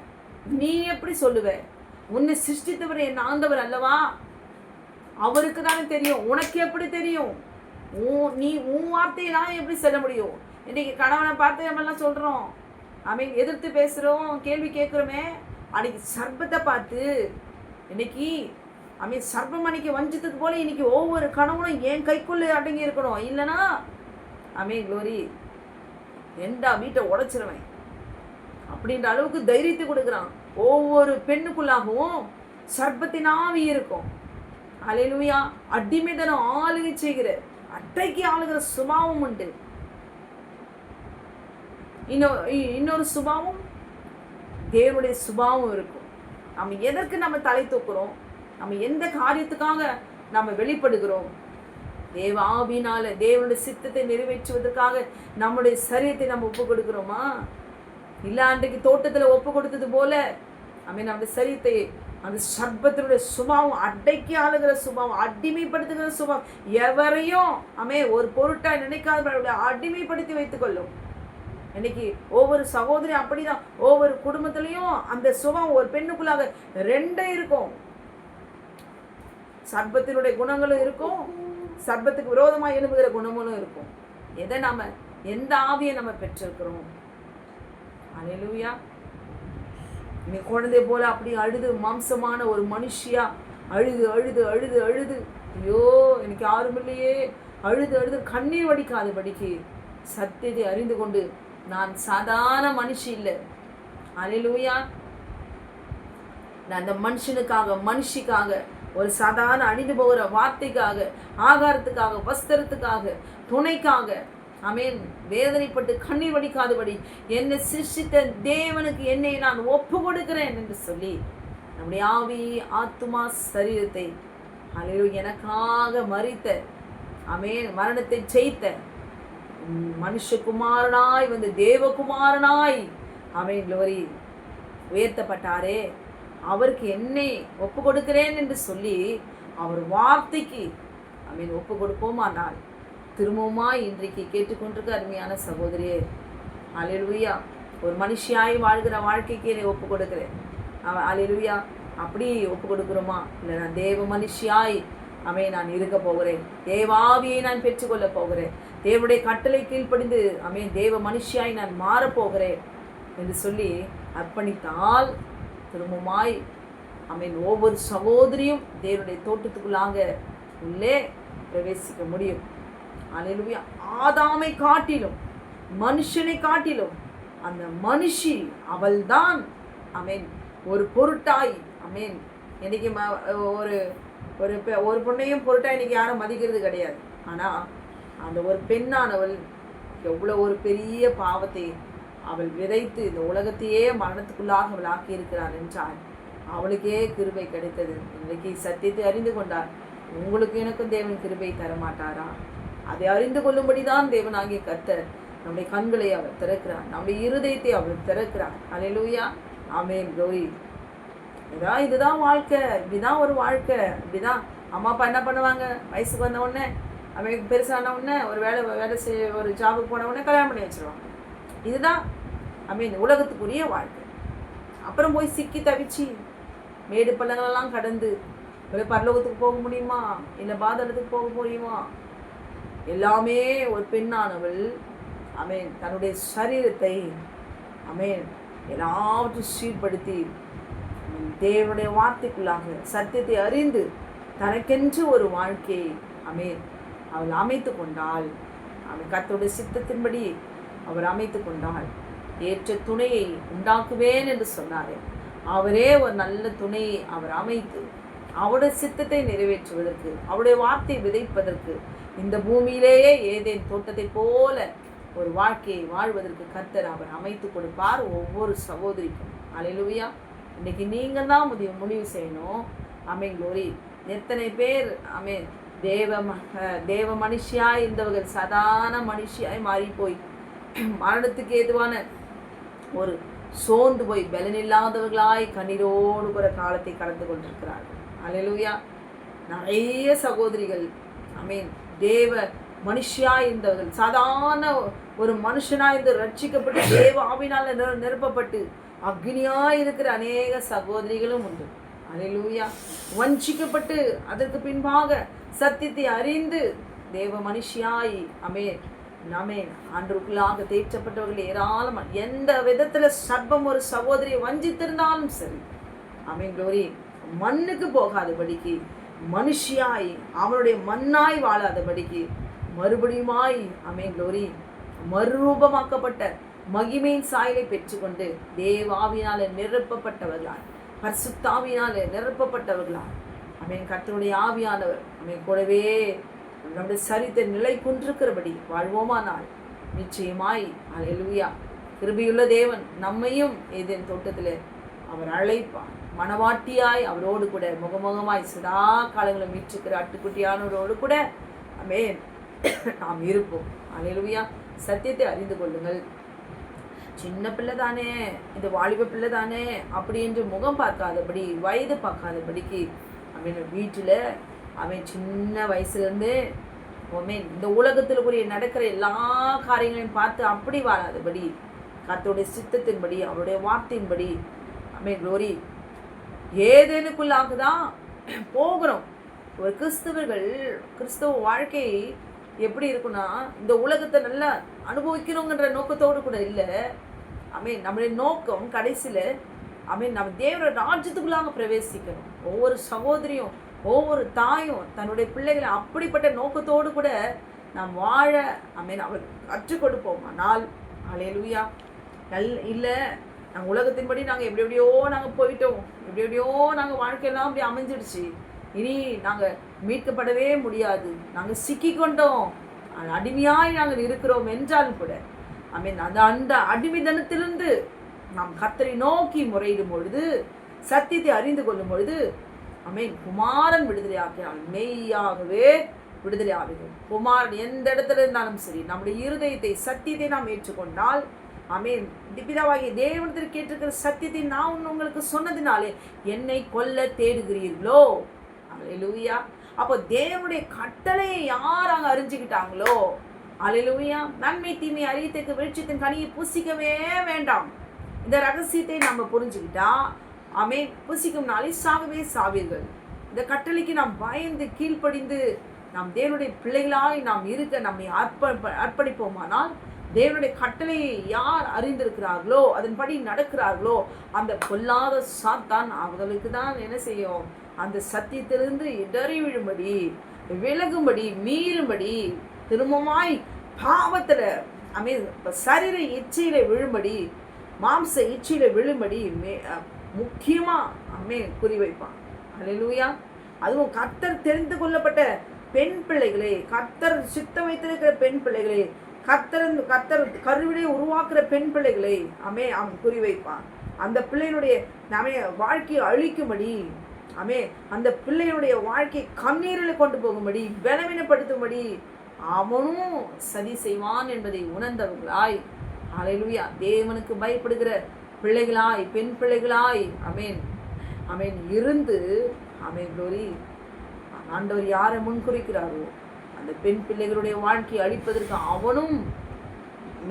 நீ எப்படி சொல்லுவ? உன்னை சிருஷ்டித்தவர் என் ஆண்டவர் அல்லவா? அவருக்கு தானே தெரியும், உனக்கு எப்படி தெரியும்? நீ உன் வார்த்தையை நான் எப்படி சொல்ல முடியும்? இன்னைக்கு கணவனை பார்த்து நம்ம எல்லாம் சொல்றோம், எதிர்த்து பேசுறோம், கேள்வி கேட்கிறோமே. அன்னைக்கு சர்ப்பத்தை பார்த்து இன்னைக்கு சர்ப்பம் அன்னைக்கு வஞ்சித்தது போல இன்னைக்கு ஒவ்வொரு கணவனும் என் கைக்குள்ளே அடங்கி இருக்கணும். இல்லைன்னா க்ளோரி எண்டா வீட்டை உடைச்சிருவேன் அப்படின்ற அளவுக்கு தைரியத்தை கொடுக்குறான். ஒவ்வொரு பெண்ணுக்குள்ளாகவும் சர்ப்பத்தின் ஆவி இருக்கும். அல்லேலூயா. அடிமைதனம் ஆளுகை செய்கிற அட்டைக்கு ஆளுகிற சுபாவம் உண்டு. இன்னொரு சுபாவம் தேவனுடைய சுபாவம் இருக்கும். எதற்கு நம்ம தலை தூக்குறோம்? எந்த காரியத்துக்காக நம்ம வெளிப்படுகிறோம்? தேவ ஆவியினால தேவனுடைய சித்தத்தை நிறைவேற்றுவதற்காக நம்முடைய சரீரத்தை நம்ம ஒப்பு கொடுக்கிறோமா? இல்லை அன்றைக்கு தோட்டத்தில் ஒப்பு கொடுத்தது போல நம்முடைய சரீரத்தை அந்த சர்ப்பத்தினுடைய சுபாவம், அடைக்கி ஆளுகிற சுபாவம், அடிமைப்படுத்துகிற சுபாவம், எவரையும் ஒரு பொருட்டாய் நினைக்காத அடிமைப்படுத்தி வைத்துக் கொள்ளும். இன்னைக்கு ஒவ்வொரு சகோதரி அப்படிதான். ஒவ்வொரு குடும்பத்திலையும் அந்த சுபாவம் ஒரு பெண்ணுக்குள்ளாக ரெண்டே இருக்கும். சர்ப்பத்தினுடைய குணங்களும் இருக்கும், சர்ப்பத்துக்கு விரோதமாக எழுப்புகிற குணங்களும் இருக்கும். எந்த ஆவியை நம்ம பெற்றிருக்கிறோம்? அல்லேலூயா. நீ குழந்தை போல அப்படி அழுது மாம்சமான ஒரு மனுஷியா அழுது அழுது அழுது அழுது, ஐயோ எனக்கு யாரும் இல்லையே, அழுது அழுது கண்ணீர் வடிக்காதபடிக்கு சத்தியத்தை அறிந்து கொண்டு நான் சாதாரண மனுஷி இல்லை. அல்லேலூயா. நான் அந்த மனுஷிக்காக ஒரு சாதாரண அணிந்து போகிற வார்த்தைக்காக, ஆகாரத்துக்காக, வஸ்திரத்துக்காக, துணைக்காக வேதனைப்பட்டு கண்ணீர் வடிக்காதபடி என்னை சிருஷ்டித்த தேவனுக்கு என்னை நான் ஒப்பு கொடுக்கிறேன் என்று சொல்லி நம்முடைய ஆவி, ஆத்துமா, சரீரத்தை அல்லேலூயா எனக்காக மரித்த ஆமென், மரணத்தை ஜெயித்த மனுஷகுமாரனாய் வந்து தேவகுமாரனாய் ஆமென் க்ளோரி உயர்த்தப்பட்டாரே, அவருக்கு என்னை ஒப்பு கொடுக்கிறேன் என்று சொல்லி அவர் வார்த்தைக்கு ஆமென் ஒப்பு கொடுப்போமானால் திரும்பவுமாய் இன்றைக்கு கேட்டுக்கொண்டிருக்க அருமையான சகோதரியே, அல்லேலூயா, ஒரு மனுஷியாய் வாழ்கிற வாழ்க்கைக்கு என்னை ஒப்பு கொடுக்கிறேன். அல்லேலூயா, அப்படி ஒப்பு கொடுக்குறோமா? இல்லை, நான் தேவ மனுஷியாய் நான் இருக்க போகிறேன், தேவாவியை நான் பெற்றுக்கொள்ள போகிறேன், தேவனுடைய கட்டளை கீழ்ப்படிந்து தேவ மனுஷியாய் நான் மாறப்போகிறேன் என்று சொல்லி அர்ப்பணித்தால் திரும்பமாய் ஒவ்வொரு சகோதரியும் தேவனுடைய தோட்டத்துக்குள்ளாக உள்ளே பிரவேசிக்க முடியும். அல்லேலூயா. ஆதாமை காட்டிலும் மனுஷனை காட்டிலும் அந்த மனுஷி அவள்தான் ஒரு பொருட்டாய் இன்னைக்கு ஒரு ஒரு ஒரு பொண்ணையும் பொருட்டாய் இன்னைக்கு யாரும் மதிக்கிறது கிடையாது. ஆனால் அந்த ஒரு பெண்ணானவள் எவ்வளோ ஒரு பெரிய பாவத்தை அவள் விதைத்து இந்த உலகத்தையே மரணத்துக்குள்ளாக அவள் ஆக்கியிருக்கிறாள் என்றால் அவளுக்கே கிருபை கிடைத்தது. இன்றைக்கு சத்தியத்தை அறிந்து கொண்டார். உங்களுக்கு எனக்கும் தேவன் கிருபை தரமாட்டாரா? அதை அறிந்து கொள்ளும்படிதான் தேவனாகிய கர்த்தர் நம்முடைய கண்களை அவர் திறக்கிறார், நம்முடைய இருதயத்தை அவர் திறக்கிறார். அல்லேலூயா, ஆமென், க்ளோரி. இதுதான் வாழ்க்கை, இப்படிதான் ஒரு வாழ்க்கை. இப்படிதான் அம்மா அப்பா என்ன பண்ணுவாங்க, வயசுக்கு வந்த உடனே பெருசான உடனே ஒரு வேலை செய்ய ஒரு ஜாபுக்கு போன உடனே கல்யாணம் பண்ணி வச்சிருவாங்க. இதுதான் உலகத்துக்குரிய வாழ்க்கை. அப்புறம் போய் சிக்கி தவிச்சு மேடு பள்ளங்களெல்லாம் கடந்து ஒரு பரலோகத்துக்கு போக முடியுமா, இல்லை பாதாளத்துக்கு போக முடியுமா? எல்லாமே ஒரு பெண்ணானவள் தன்னுடைய சரீரத்தை எல்லாவற்றையும் சீர்படுத்தி தேவனுடைய வார்த்தைக்குள்ளாக சத்தியத்தை அறிந்து தனக்கென்று ஒரு வாழ்க்கையை அவள் அமைத்து கொண்டாள். கர்த்தருடைய சித்தத்தின்படி அவர் அமைத்து கொண்டாள். ஏற்ற துணையை உண்டாக்குவேன் என்று சொன்னார். அவரே ஒரு நல்ல துணையை அவர் அமைத்து அவருடைய சித்தத்தை நிறைவேற்றுவதற்கு, அவருடைய வார்த்தையை விதைப்பதற்கு, இந்த பூமியிலேயே ஏதேன் தோட்டத்தை போல ஒரு வாழ்க்கையை வாழ்வதற்கு கர்த்தர் அவர் அமைத்து கொடுப்பார் ஒவ்வொரு சகோதரிக்கும். அல்லேலூயா. இன்னைக்கு நீங்கள் தான் முடிவு செய்யணும். ஆமென், க்ளோரி. எத்தனை பேர் தேவ மனுஷியாய் இருந்தவர்கள் சாதாரண மனுஷியாய் மாறி போய் மரணத்துக்கு ஏதுவான ஒரு சோர்ந்து போய் பலனில்லாதவர்களாய் கண்ணீரோடு கூட காலத்தை கடந்து கொண்டிருக்கிறார்கள். அல்லேலூயா. நிறைய சகோதரிகள் தேவ மனுஷியாய் இருந்தவர்கள், சாதாரண ஒரு மனுஷனாய் இருந்து ரட்சிக்கப்பட்டு தேவ ஆவினால் நிரப்பப்பட்டு அக்னியாய் இருக்கிற அநேக சகோதரிகளும் உண்டு. அல்லேலூயா. வஞ்சிக்கப்பட்டு அதற்கு பின்பாக சத்தியத்தை அறிந்து தேவ மனுஷியாய் ஆண்டவருக்குள்ளாக தேற்றப்பட்டவர்கள் ஏராளமான. எந்த விதத்துல சர்ப்பம் ஒரு சகோதரியை வஞ்சித்திருந்தாலும் சரி க்ளோரி, மண்ணுக்கு போகாதபடிக்கு, மனுஷியாய் அவனுடைய மண்ணாய் வாழாதபடிக்கு மறுபடியுமாய் க்ளோரி மறுரூபமாக்கப்பட்ட மகிமையின் சாயலை பெற்றுக்கொண்டு தேவாவினால நிரப்பப்பட்டவர்களால், பரிசுத்தாவினால நிரப்பப்பட்டவர்களால் கர்த்தருடைய ஆவியானவர் கூடவே நம்முடைய சரித்தை நிலை கொண்டிருக்கிறபடி வாழ்வோமானால் நிச்சயமாய் அல்லேலூயா கிருபையுள்ள தேவன் நம்மையும் ஏதேன் தோட்டத்தில் அவர் அழைப்பார். மனவாட்டியாய் அவரோடு கூட முகமுகமாய் சதா காலங்களும் மீட்சிக்கிற அட்டுக்குட்டியானவரோடு கூட நாம் இருப்போம். அல்லேலூயா. சத்தியத்தை அறிந்து கொள்ளுங்கள். சின்ன பிள்ளை தானே, இந்த வாலிப பிள்ளை தானே அப்படி என்று முகம் பார்க்காதபடி, வயது பார்க்காதபடிக்கு வீட்டில் சின்ன வயசுலேருந்து இந்த உலகத்தில் நடக்கிற எல்லா காரியங்களையும் பார்த்து அப்படி வாழாதபடி கர்த்தருடைய சித்தத்தின்படி அவருடைய வார்த்தையின்படி க்ளோரி ஏதேனுக்குள்ளாக தான் போகிறோம். ஒரு கிறிஸ்தவ வாழ்க்கை எப்படி இருக்குன்னா, இந்த உலகத்தை நல்லா அனுபவிக்கணுங்கிற நோக்கத்தோடு கூட இல்லை. நம்மளுடைய நோக்கம் கடைசியில் நம்ம தேவனுடைய ராஜ்யத்துக்குள்ளாக பிரவேசிக்கணும். ஒவ்வொரு சகோதரியும் ஒவ்வொரு தாயும் தன்னுடைய பிள்ளைகளை அப்படிப்பட்ட நோக்கத்தோடு கூட நாம் வாழ அவள் கற்றுக் கொடுப்போம். ஆனால் அல்லேலூயா இல்லை, நாங்கள் உலகத்தின்படி நாங்கள் எப்படியோ நாங்கள் போயிட்டோம், எப்படியோ நாங்கள் வாழ்க்கையெல்லாம் அப்படி அமைஞ்சிடுச்சு, இனி நாங்கள் மீட்கப்படவே முடியாது, நாங்கள் சிக்கிக்கொண்டோம், அடிமையாய் நாங்கள் இருக்கிறோம் என்றாலும் கூட அந்த அடிமைத்தனத்திலிருந்து நாம் கர்த்தரை நோக்கி முறையிடும் பொழுது, சத்தியத்தை அறிந்து கொள்ளும் பொழுது குமாரன் விடுதலை ஆக்கினால் மெய்யாகவே விடுதலை ஆவீர்கள். குமாரன் எந்த இடத்துல இருந்தாலும் சரி, நம்முடைய இருதயத்தை சத்தியத்தை நாம் ஏற்றுக்கொண்டால், ஆமென், பிதாவாகிய தேவனிடத்தில் கேட்டிருக்கிற சத்தியத்தை நான் உங்களுக்கு சொன்னதினாலே என்னை கொல்ல தேடுகிறீர்களோ. அல்லேலூயா. அப்போ தேவனுடைய கட்டளையை யார் அங்கே அறிஞ்சுக்கிட்டாங்களோ, அல்லேலூயா, நன்மை தீமை அறியத்தக்க வெளிச்சத்தின் கனியை புசிக்கவே வேண்டாம். இந்த ரகசியத்தை நம்ம புரிஞ்சுக்கிட்டா, ஆமென், புசிக்கும் நாளை சாகவே சாவீர்கள். இந்த கட்டளைக்கு நாம் பயந்து கீழ்ப்படிந்து நாம் தேவனுடைய பிள்ளைகளாய் நாம் இருக்க நம்மை அர்ப்பணிப்போமானால், தேவனுடைய கட்டளையை யார் அறிந்திருக்கிறார்களோ, அதன்படி நடக்கிறார்களோ, அந்த பொல்லாத சாத்தான் அவர்களுக்கு தான் என்ன செய்யும், அந்த சத்தியத்திலிருந்து இடறி விழும்படி, விலகும்படி, மீறும்படி, திரும்பமாய் பாவத்தில் சரீர இச்சையில விழும்படி, மாம்ச இச்சையில விழும்படி முக்கியமாக குறிவைப்பான். அல்லேலூயா. அதுவும் கர்த்தர் தெரிந்து கொள்ளப்பட்ட பெண் பிள்ளைகளே, கர்த்தர் சித்தம் வைத்திருக்கிற பெண் பிள்ளைகளே, கர்த்தர் கருவிலே உருவாக்குற பெண் பிள்ளைகளை அவன் குறிவைப்பான். அந்த பிள்ளையினுடைய வாழ்க்கையை அழிக்கும்படி, அந்த பிள்ளையினுடைய வாழ்க்கை கண்ணீரில் கொண்டு போகும்படி, பலவீனப்படுத்தும்படி அவனும் சதி செய்வான் என்பதை உணர்ந்தவர்களாய், அல்லேலூயா, தேவனுக்கு பயப்படுகிற பிள்ளைகளாய், பெண் பிள்ளைகளாய் இருந்து, க்ளோரி, ஆண்டவர் யாரை முன்குறிக்கிறாரோ அந்த பெண் பிள்ளைகளுடைய வாழ்க்கையை அழிப்பதற்கு அவனும்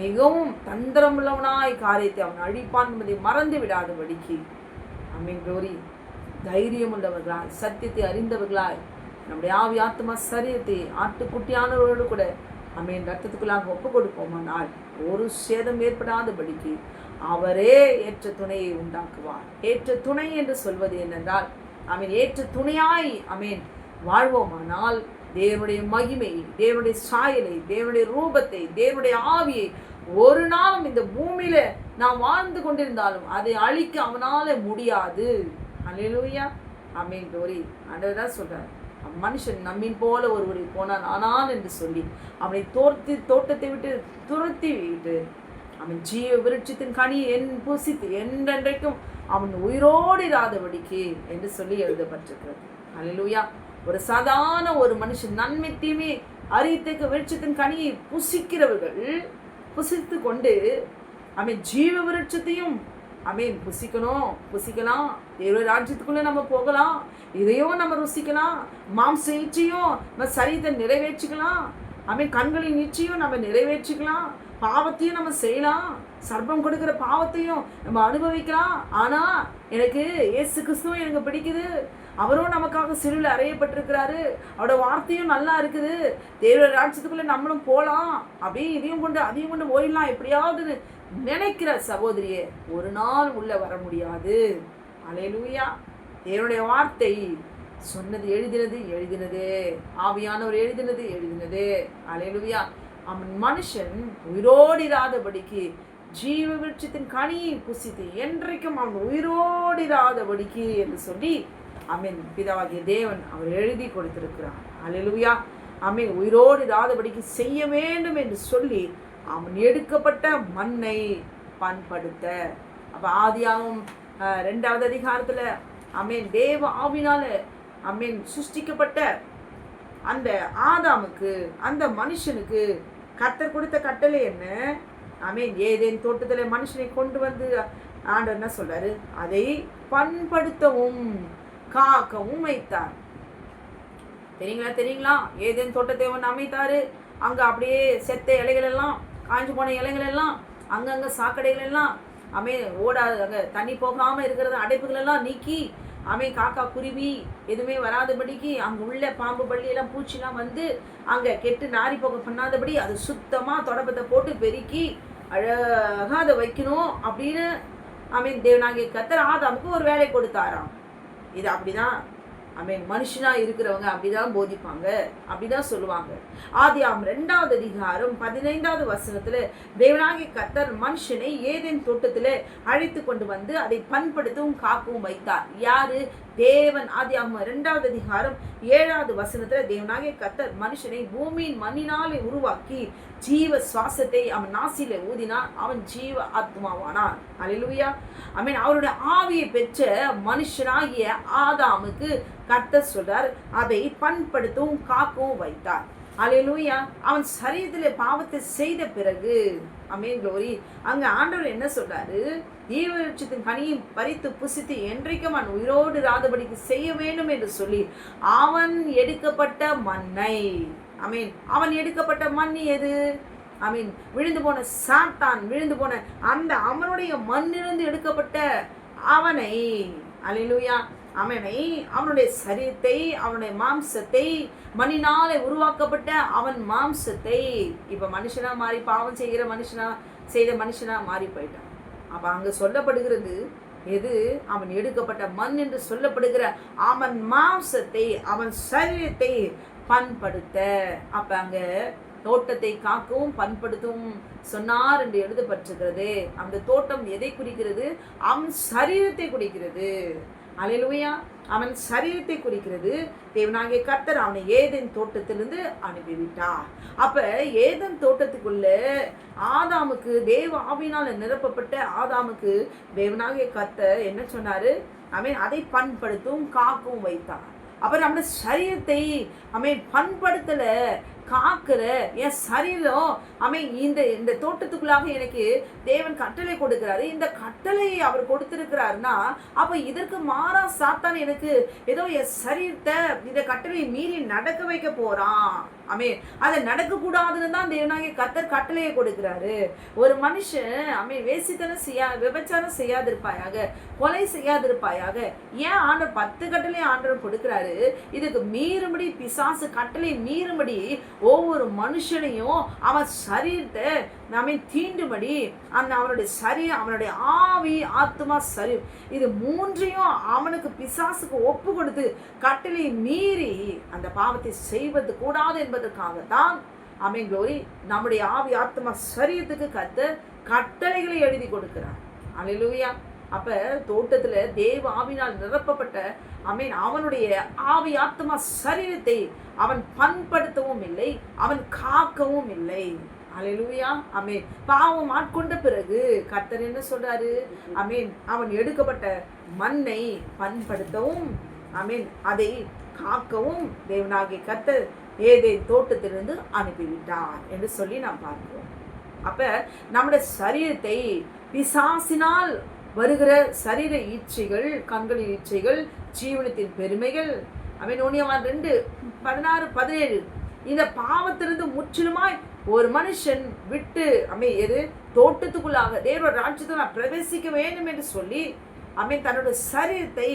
மிகவும் தந்திரமுள்ளவனாய் காரியத்தை அவன் அழிப்பான் என்பதை மறந்து விடாதபடிக்கு, க்ளோரி, தைரியம் உள்ளவர்களாய், சத்தியத்தை அறிந்தவர்களாய், நம்முடைய ஆவி ஆத்மா சரீரத்தை ஆட்டுக்குட்டியானவர்களோடு கூட ரத்தத்துக்குள்ளாக ஒப்பு கொடுப்போமானால் ஒரு சேதம் ஏற்படாதபடிக்கு அவரே ஏற்ற துணையை உண்டாக்குவார். ஏற்ற துணை என்று சொல்வது என்னென்றால், ஏற்ற துணையாய் வாழ்வோமானால் தேவனுடைய மகிமை, தேவனுடைய சாயலை, தேவனுடைய ரூபத்தை, தேவனுடைய ஆவியை ஒரு நாளும் இந்த பூமியில நாம் வாழ்ந்து கொண்டிருந்தாலும் அதை அழிக்க அவனால முடியாது. அல்லேலூயா. க்ளோரி. ஆண்டவர் தான் சொல்றார், மனுஷன் நம்மின் போல ஒருவரை போனான் ஆனான் என்று சொல்லி அவனை தோட்டத்தை விட்டு துரத்தி விட்டு அவன் ஜீவ விருட்சத்தின் கனி புசித்து என்றென்றைக்கும் அவன் உயிரோடு இராதபடிக்கு என்று சொல்லி எழுதப்பட்டிருக்கிறது. அல்லேலூயா. ஒரு சாதாரண ஒரு மனுஷன் நன்மை தீமை அறியத்தக்க விருட்சத்தின் கனியை புசித்து கொண்டு ஜீவ விருட்சத்தையும் புசிக்கலாம். தேவ ராஜ்யத்துக்குள்ள நம்ம போகலாம், இதையும் நம்ம ருசிக்கலாம், மாம்ச இச்சையும் நம்ம சரீரத்தை நிறைவேற்றிக்கலாம், கண்களின் இச்சையும் நம்ம நிறைவேற்றிக்கலாம், பாவத்தையும் நம்ம செய்யலாம், சர்ப்பம் கொடுக்கிற பாவத்தையும் நம்ம அனுபவிக்கலாம். ஆனா எனக்கு இயேசு கிறிஸ்துவும் எனக்கு பிடிக்குது, அவரும் நமக்காக சிலுவையில் அறையப்பட்டிருக்கிறாரு, அவரோட வார்த்தையும் நல்லா இருக்குது, தேவ ராஜ்யத்துக்குள்ள நம்மளும் போகலாம், அப்படியே இதையும் கொண்டு அதையும் கொண்டு போயிடலாம் எப்படியாவது நினைக்கிற சகோதரியே, ஒரு நாள் உள்ள வர முடியாது. அல்லேலூயா. தேவனுடைய வார்த்தை சொன்னது எழுதினது, ஆவியானவர் எழுதினது. அல்லேலூயா. அவன் மனுஷன் உயிரோடிராதபடிக்கு ஜீவ விருட்சத்தின் கனியை புசித்து என்றைக்கும் அவன் உயிரோடிராதபடிக்கு என்று சொல்லி பிதாவாகிய தேவன் அவர் எழுதி கொடுத்திருக்கிறார். அல்லேலூயா. உயிரோடு இராதபடிக்கு செய்ய வேண்டும் என்று சொல்லி அவன் எடுக்கப்பட்ட மண்ணை பண்படுத்த. அப்ப ஆதியாகமம் 2வது அதிகாரத்துல தேவ ஆவினால சிருஷ்டிக்கப்பட்ட அந்த ஆதாமுக்கு, அந்த மனுஷனுக்கு கர்த்தர் கொடுத்த கட்டளை என்ன? ஏதேன் தோட்டத்துல மனுஷனை கொண்டு வந்து ஆண்டவர் என்ன சொல்றாரு, அதை பண்படுத்தவும் காக்கவும் வைத்தார். தெரியுங்களா? ஏதேன் தோட்டத்தை ஒன்று அமைத்தாரு. அங்க அப்படியே செத்த இலைகள் எல்லாம், காஞ்சு போன இலைகள் எல்லாம், அங்கங்க சாக்கடைகள் எல்லாம் ஓடாது, அங்க தண்ணி போகாம இருக்கிறது அடைப்புகள் எல்லாம் நீக்கி காக்கா குருவி எதுவுமே வராதபடிக்கு அங்க உள்ள பாம்பு பள்ளி எல்லாம் பூச்சிலாம் வந்து அங்க கெட்டு நாரி போக பண்ணாதபடி அது சுத்தமா தொடப்பத்தை போட்டு பெருக்கி அழகா அதை வைக்கணும் அப்படின்னு தேவனாகிய கர்த்தர் ஆதாமுக்கு ஒரு வேலை கொடுத்தாராம். இது அப்படிதான் மனுஷனா இருக்கிறவங்க அப்படிதான் போதிப்பாங்க, அப்படிதான் சொல்லுவாங்க. ஆதியாகமம் 2வது அதிகாரம் 15வது வசனத்துல தேவனாகிய கர்த்தர் மனுஷனை ஏதேன் தோட்டத்துல அழைத்து கொண்டு வந்து அதை பண்படுத்தவும் காக்கவும் வைத்தார். யாரு? தேவன் ஆதியாகமம் 2வது அதிகாரம் 7வது வசனத்துல தேவனாகிய கர்த்தர் மனுஷனை பூமியின் மண்ணினாலே உருவாக்கி ஜீவ சுவாசத்தை அவன் நாசியில ஊதினான், அவன் ஜீவ ஆத்மாவானான். அல்லேலூயா. ஆமென். அவருடைய ஆவியை பெற்ற மனுஷனாகிய ஆதாமுக்கு கர்த்தர் சொல்றார், அதை பண்படுத்தவும் காக்கவும் வைத்தார். அல்லேலூயா. அவன் சரீரத்திலே பாவத்தை செய்த பிறகு, ஆமென், க்ளோரி, அங்க ஆண்டவர் என்ன சொல்றாரு, ஜீவவிருட்சத்தின் கனியை பறித்து புசித்து என்றைக்கும் அவன் உயிரோடு இராதபடிக்கு செய்ய வேண்டும் என்று சொல்லி அவன் எடுக்கப்பட்ட மண்ணை, ஆமென், அவன் எடுக்கப்பட்ட மண் எது? ஆமென், விழுந்து போன சாத்தான், விழுந்து போன அந்த அவனுடைய மண்ணிலிருந்து எடுக்கப்பட்ட அவனை, அல்லேலூயா, அவனுடைய சரீரத்தை, அவனுடைய மாம்சத்தை, மண்ணினாலே உருவாக்கப்பட்ட அவன் மாம்சத்தை இப்ப மனுஷனா மாறி பாவம் செய்கிற மனுஷனா மாறி போயிட்டான். அப்ப அங்க சொல்லப்படுகிறது எது? அவன் எடுக்கப்பட்ட மண் என்று சொல்லப்படுகிற அவன் மாம்சத்தை, அவன் சரீரத்தை பண்படுத்த. அப்ப அங்க தோட்டத்தை காக்கவும் பண்படுத்தவும் சொன்னார் என்று எழுதப்பட்டிருக்கிறது. அந்த தோட்டம் எதை குறிக்கிறது? அவன் சரீரத்தை குறிக்கிறது. அல்லேலூயா. அவன் சரீரத்தை குறிக்கிறது. தேவனாகிய கர்த்தர் அவனை ஏதேன் தோட்டத்திலிருந்து அனுப்பிவிட்டார். அப்ப ஏதேன் தோட்டத்துக்குள்ள ஆதாமுக்கு, தேவ ஆவியினால் நிரப்பப்பட்ட ஆதாமுக்கு தேவனாகிய கர்த்தர் என்ன சொன்னாரு? அவன் அதை பண்படுத்தவும் காக்கவும் வைத்தார். அப்ப நம்முடைய சரீரத்தை பண்படுத்தல, காக்கிற என் சரீரம் இந்த தோட்டத்துக்குள்ளாக எனக்கு தேவன் கட்டளை கொடுக்கிறாரு. இந்த கட்டளையை அவர் கொடுத்திருக்கிறாருன்னா அப்ப இதற்கு மாறா சாத்தான் எனக்கு ஏதோ என் சரீரத்தை இந்த கட்டளையை மீறி நடக்க வைக்க போறான். அதை நடக்க கூடாதுன்னு தான் தேவனாகிய கர்த்தர் கட்டளையை கொடுக்கிறாரு. ஒரு மனுஷன் வேசித்தனம் விபச்சாரம் செய்யாதிருப்பாயாக, கொலை செய்யாதிருப்பாயாக, ஏன் ஆண்டவர் 10 கட்டளை ஆண்டவர் கொடுக்கிறாரு? இதுக்கு மீறும்படி, பிசாசு கட்டளை மீறும்படி ஒவ்வொரு மனுஷனையும் அவன் சரீரத்தை தீண்டுபடி அவனுடைய சரீரம், அவனுடைய ஆவி, ஆத்மா, சரீரம், இது மூன்றையும் அவனுக்கு பிசாசுக்கு ஒப்பு கொடுத்து கட்டளை மீறி அந்த பாவத்தை செய்வது கூடாது என்பதற்காகத்தான் ஆமென் க்ளோரி நம்முடைய ஆவி, ஆத்மா, சரீரத்துக்கு கர்த்தர் கட்டளைகளை எழுதி கொடுக்கிறார். அல்லேலூயா. அப்ப தோட்டத்துல தேவ ஆவினால் நிரப்பப்பட்ட அவனுடைய ஆவி, ஆத்மா, சரீரத்தை அவன் பண்படுத்தவும் இல்லை, அவன் காக்கவும் இல்லை. அல்லேலூயா. ஆமென். பாவம் ஆட்கொண்ட பிறகு கர்த்தர் என்ன சொல்றாரு? அவன் எடுக்கப்பட்ட மண்ணை பண்படுத்தவும் அதை காக்கவும் தேவனாகிய கர்த்தர் ஏதேன் தோட்டத்திலிருந்து அனுப்பிவிட்டார் என்று சொல்லி நாம் பார்க்கிறோம். அப்ப நம்முடைய சரீரத்தை பிசாசினால் வருகிற சரீர இச்சைகள், கண்களின் இச்சைகள், ஜீவனத்தின் பெருமைகள், 2:16-17 இந்த பாவத்திலிருந்து முற்றிலுமாய் ஒரு மனுஷன் விட்டு எது தோட்டத்துக்குள்ளாக தேவ ராஜ்யத்தில் பிரவேசிக்க வேண்டும் என்று சொல்லி தன்னோட சரீரத்தை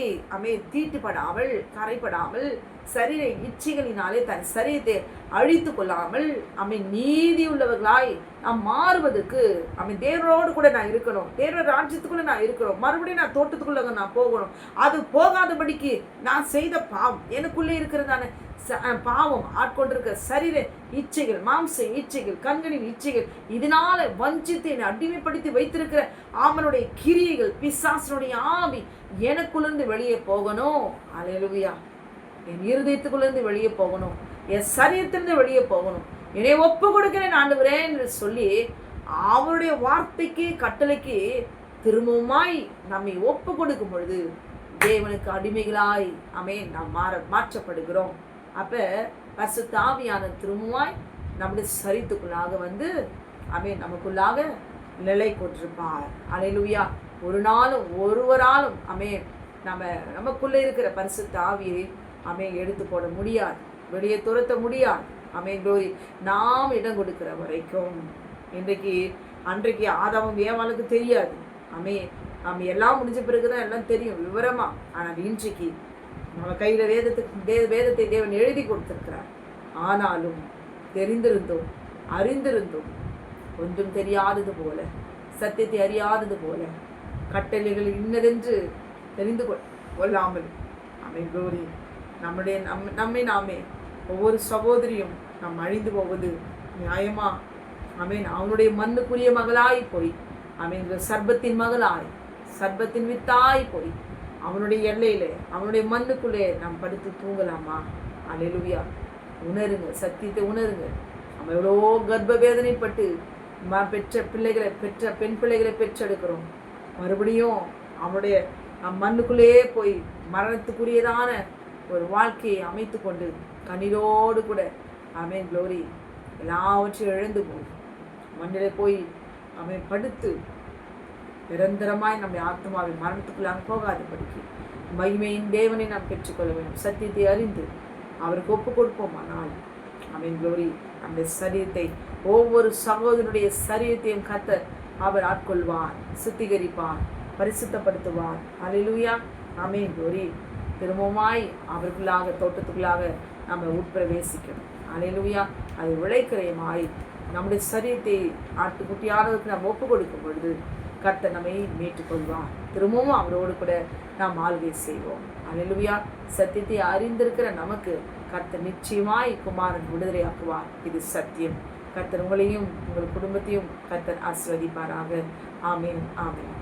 தீட்டுப்படாமல், கரைப்படாமல், சரீர இச்சைகளினாலே தன் சரீரத்தை அழித்து கொள்ளாமல் நீதி உள்ளவர்களாய் நாம் மாறுவதற்கு தேவனோடு கூட நான் இருக்கணும், தேவ ராஜ்யத்துக்குள்ள நான் இருக்கணும், மறுபடியும் நான் தோட்டத்துக்குள்ள நான் போகணும். அது போகாதபடிக்கு நான் செய்த பாவம், எனக்குள்ளே இருக்கிறதான பாவம் ஆட்கொண்டிருக்க சரீர இச்சைகள், மாம்ச இச்சைகள், கண்களின் இச்சைகள், இதனால வஞ்சித்து என்னை அடிமைப்படுத்தி வைத்திருக்கிற அவனுடைய கிரியைகள், பிசாசனுடைய ஆவி எனக்குள்ளிருந்து வெளியே போகணும். அல்லேலூயா. என் இருதயத்துக்குள்ளிருந்து வெளியே போகணும், என் சரீரத்திலிருந்து வெளியே போகணும். என்னை ஒப்பு கொடுக்கிறேன் ஆண்டவரே என்று சொல்லி அவருடைய வார்த்தைக்கு, கட்டளைக்கு திரும்பவுமாய் நம்மை ஒப்பு கொடுக்கும் பொழுது தேவனுக்கு அடிமைகளாய் நாம் மாற்றப்படுகிறோம். அப்ப பரிசுத்த ஆவியான திரும்பவாய் நம்முடைய சரீரத்துக்குள்ளாக வந்து நமக்குள்ளாக நிலை கொண்டிருப்பார். அல்லேலூயா. ஒரு நாளும் ஒருவராலும் நமக்குள்ள இருக்கிற பரிசுத்த ஆவியை எடுத்து போட முடியாது, வெளியே துரத்த முடியாது. க்ளோரி. நாம் இடம் கொடுக்கிற வரைக்கும் அன்றைக்கு ஆதாமும் ஏவாளுக்கு தெரியாது. எல்லாம் முடிஞ்ச பிறகுதான் எல்லாம் தெரியும் விவரமா. ஆனால் இன்றைக்கு நம்ம கையில வேதத்தை தேவன் எழுதி கொடுத்திருக்கிறார். ஆனாலும் தெரிந்திருந்தோம், அறிந்திருந்தோம், ஒன்றும் தெரியாதது போல, சத்தியத்தை அறியாதது போல, கட்டளைகள் இன்னதென்று தெரிந்து கொள்ளாமல் க்ளோரி நம்மை நாமே ஒவ்வொரு சகோதரியும் நாம் அழிந்து போவது நியாயமா? அவனுடைய மண்ணுக்குரிய மகளாய் போய் சர்பத்தின் மகளாய், சர்பத்தின் வித்தாய் போய் அவனுடைய எல்லையிலே, அவனுடைய மண்ணுக்குள்ளே நாம் படுத்து தூங்கலாமா? அல்லேலூயா. உணருங்க, சத்தியத்தை உணருங்க. நம்ம எவ்வளோ கர்ப்ப வேதனைப்பட்டு பெற்ற பெண் பிள்ளைகளை பெற்றெடுக்கிறோம். மறுபடியும் அவனுடைய மண்ணுக்குள்ளேயே போய் மரணத்துக்குரியதான ஒரு வாழ்க்கையை அமைத்து கொண்டு கண்ணீரோடு கூட ஆமென் க்ளோரி எல்லாவற்றையும் இழந்து போய் மண்ணிலே போய் அவன் படுத்து நிரந்தரமாய் நம்முடைய ஆத்மாவை மரணத்துக்குள்ளாக போகாதபடிக்கு மகிமையின் தேவனை நாம் பெற்றுக்கொள்ள வேண்டும். சத்தியத்தை அறிந்து அவருக்கு ஒப்பு கொடுப்போமானால் ஆமென் க்ளோரி நம்முடைய சரீரத்தை, ஒவ்வொரு சகோதரனுடைய சரீரத்தையும் கர்த்தர் அவர் ஆட்கொள்வார், சுத்திகரிப்பார், பரிசுத்தப்படுத்துவார். அல்லேலூயா. ஆமென் க்ளோரி. திரும்பமாய் அவருக்குள்ளாக தோட்டத்துக்குள்ளாக நம்ம உட்பிரவேசிக்கணும். அல்லேலூயா. அது விளைக்கிறையமாய் நம்முடைய சரீரத்தை ஆட்டுக்குட்டியானவருக்கு நாம் ஒப்பு கொடுக்கும் பொழுது கர்த்தர் நம்மை மீட்டுக்கொள்வார். திரும்பவும் அவரோடு கூட நாம் ஆள்கை செய்வோம். அல்லேலூயா. சத்தியத்தை அறிந்திருக்கிற நமக்கு கர்த்தர் நிச்சயமாய் குமாரன் விடுதலையாக்குவார். இது சத்தியம். கர்த்தர் உங்களையும் உங்கள் குடும்பத்தையும் கர்த்தர் ஆசீர்வதிப்பாராக. ஆமென், ஆமென்.